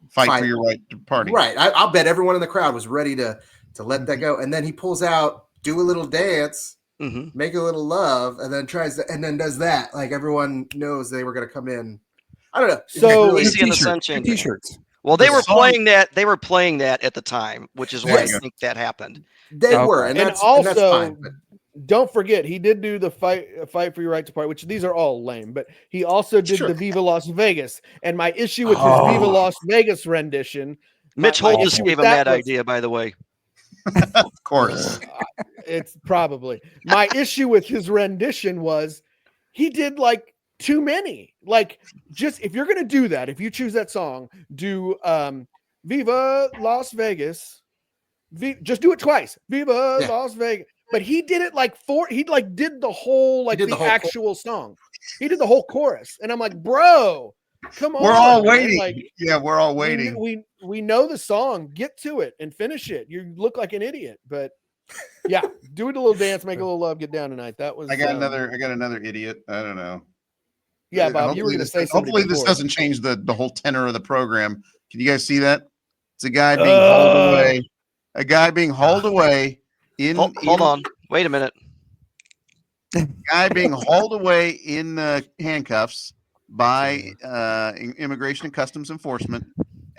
Fight for your right to party. Right. I'll bet everyone in the crowd was ready to let that go. And then he pulls out, do a little dance, make a little love, and then does that. Like everyone knows they were going to come in. I don't know. So Easy in the Sunshine T-shirts. Well, they were playing that. They were playing that at the time, which is why I think that happened. They were, and that's fine. But don't forget, he did do the fight for your right to party, which these are all lame, but he also did the Viva Las Vegas. And my issue with his Viva Las Vegas rendition, Mitch Holt just gave him that idea, by the way. Of course. It's probably my issue with his rendition was he did like too many. Like, just if you're gonna do that, if you choose that song, do Viva Las Vegas. Just do it twice. Viva Las Vegas. But he did it like he like did the whole like the actual song. He did the whole chorus, and I'm like, bro, come on. We're all man. waiting. Like, yeah, we're all waiting. We know the song. Get to it and finish it. You look like an idiot, but yeah, do it a little dance, make a little love, get down tonight. That was. I got another idiot. I don't know. Yeah, Bob, you were going to say something. Hopefully, this doesn't change the whole tenor of the program. Can you guys see that? It's a guy being hauled away. A guy being hauled away in. Hold on. Wait a minute. Guy being hauled away in handcuffs by Immigration and Customs Enforcement,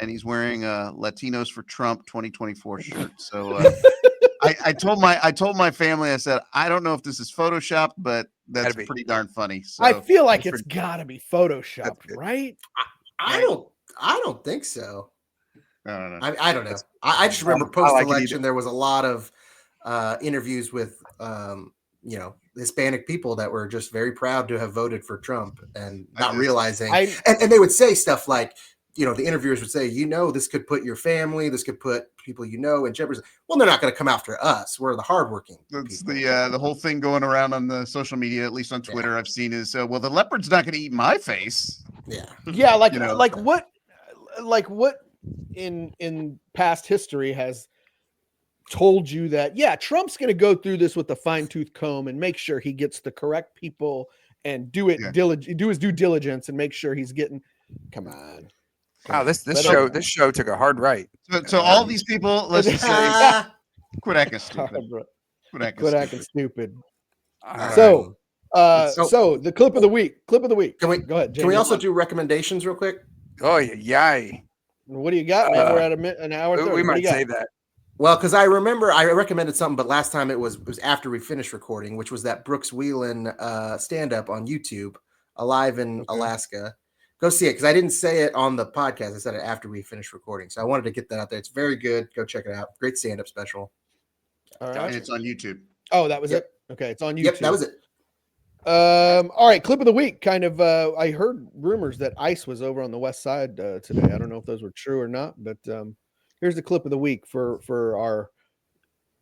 and he's wearing a Latinos for Trump 2024 shirt. So I told my family, I said, I don't know if this is Photoshopped, but that's pretty darn funny. So I feel like it's got to be Photoshopped, right? I don't think so. No. I don't know. I just remember post-election there was a lot of interviews with Hispanic people that were just very proud to have voted for Trump and not realizing. And they would say stuff like, the interviewers would say, this could put your family, this could put people in jeopardy. Well, they're not going to come after us. We're the hardworking. That's the whole thing going around on the social media, at least on Twitter, I've seen is, well, the leopard's not going to eat my face. Yeah. Yeah. Like what in past history has told you that, Trump's going to go through this with a fine-tooth comb and make sure he gets the correct people and do his due diligence and make sure he's getting. Come on. Wow, this show took a hard right. So all these people, let's just say, quit acting stupid. Quit acting stupid. So the clip of the week. Can we go ahead? Jamie, can we also do recommendations real quick? Oh yeah. What do you got, man? We're at an hour. 30. We might say that. Well, because I remember I recommended something, but last time it was after we finished recording, which was that Brooks Wheelan stand-up on YouTube, Alive in Alaska. Go see it, because I didn't say it on the podcast. I said it after we finished recording. So I wanted to get that out there. It's very good. Go check it out. Great stand-up special. All right. And it's on YouTube. Oh, that was it? Okay, it's on YouTube. Yep, that was it. All right, clip of the week. Kind of, I heard rumors that ICE was over on the west side today. I don't know if those were true or not, but here's the clip of the week for our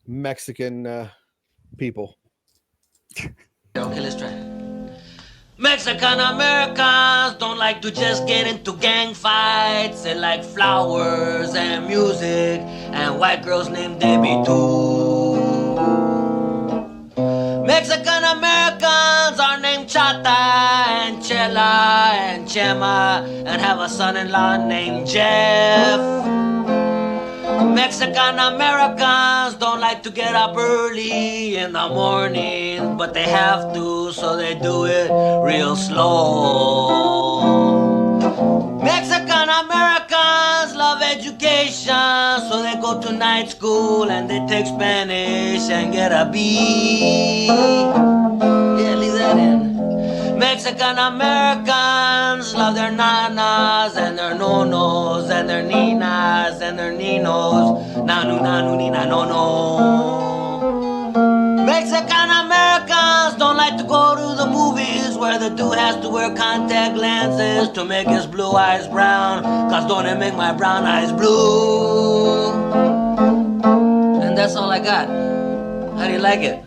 Mexican people. Okay, let's try. Mexican Americans don't like to just get into gang fights. They like flowers and music and white girls named Debbie too. Mexican Americans are named Chata and Chela and Chema and have a son-in-law named Jeff. Mexican Americans don't like to get up early in the morning, but they have to, so they do it real slow. Mexican Americans love education, so they go to night school and they take Spanish and get a B. Yeah, leave that in. Mexican Americans love their nanas and their nonos and their ninas and their ninos. Nanu, nanu, nina, no, no. Mexican Americans don't like to go to the movies where the dude has to wear contact lenses to make his blue eyes brown, cause don't it make my brown eyes blue? And that's all I got. How do you like it?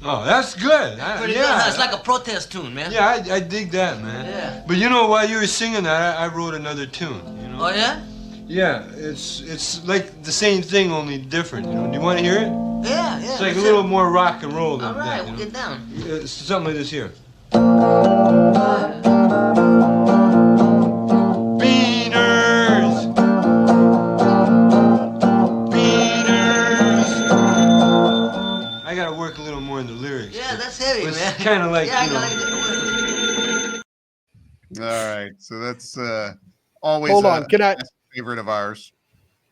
Oh, that's good. Pretty good. Huh? It's like a protest tune, man. Yeah, I dig that, man. Yeah. But while you were singing that, I wrote another tune. Oh yeah? Yeah, it's like the same thing, only different. Do you want to hear it? Yeah. It's like a little more rock and roll than all right, that. We'll get down. It's something like this here. I gotta work a little more in the lyrics. Yeah, that's heavy, it's man. It's kind of like, All right, so that's always Hold on. Can I favorite of ours.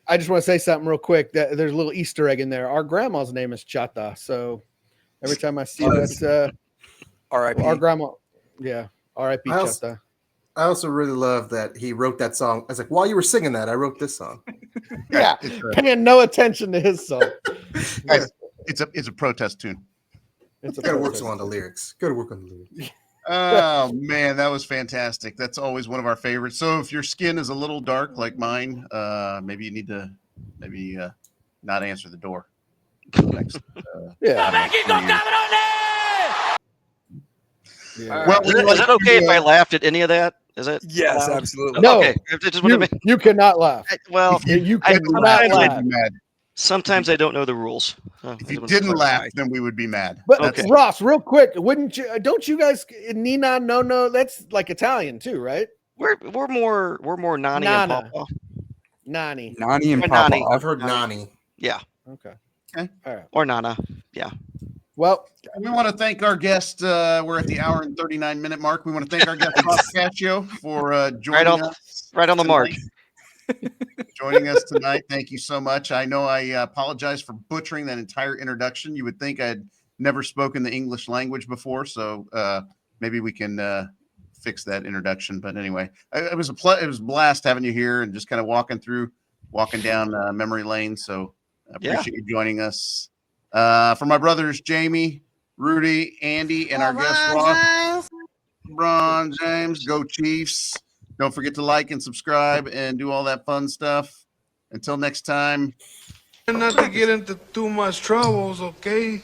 I just want to say something real quick. There's a little Easter egg in there. Our grandma's name is Chata, so every time I see that's R.I.P. Our grandma. Yeah, R.I.P. Chata. I also really love that he wrote that song. I was like, while you were singing that, I wrote this song. Yeah, paying no attention to his song. Guys, it's a protest tune. It's Gotta work on the lyrics. Gotta work on the lyrics. Oh man, that was fantastic. That's always one of our favorites. So if your skin is a little dark like mine, maybe you need to not answer the door. Next, Yeah. Well, is it okay if I laughed at any of that? Is it? Yes, allowed? absolutely. No, Okay. you cannot laugh. Well, You I cannot would laugh. be mad. sometimes I don't know the rules. If you didn't laugh, then we would be mad. But Okay. Ross, real quick, wouldn't you? Don't you guys? Nina, no, that's like Italian too, right? We're more Nani and Nana. Papa. Nani. Nani and Or Papa. Nani. I've heard Nani. Yeah. Okay. Okay. All right. Or Nana. Yeah. Well, we want to thank our guest. We're at the hour and 39-minute mark. We want to thank our guest, Ross Cascio, for joining us. Right on the mark. Joining us tonight. Thank you so much. I know I apologize for butchering that entire introduction. You would think I'd never spoken the English language before, so maybe we can fix that introduction. But anyway, it was a blast having you here and just kind of walking down memory lane. So I appreciate you joining us. For my brothers, Jamie, Rudy, Andy, and our guest, Ross. LeBron James, go Chiefs. Don't forget to like and subscribe and do all that fun stuff. Until next time. Not to get into too much troubles, okay?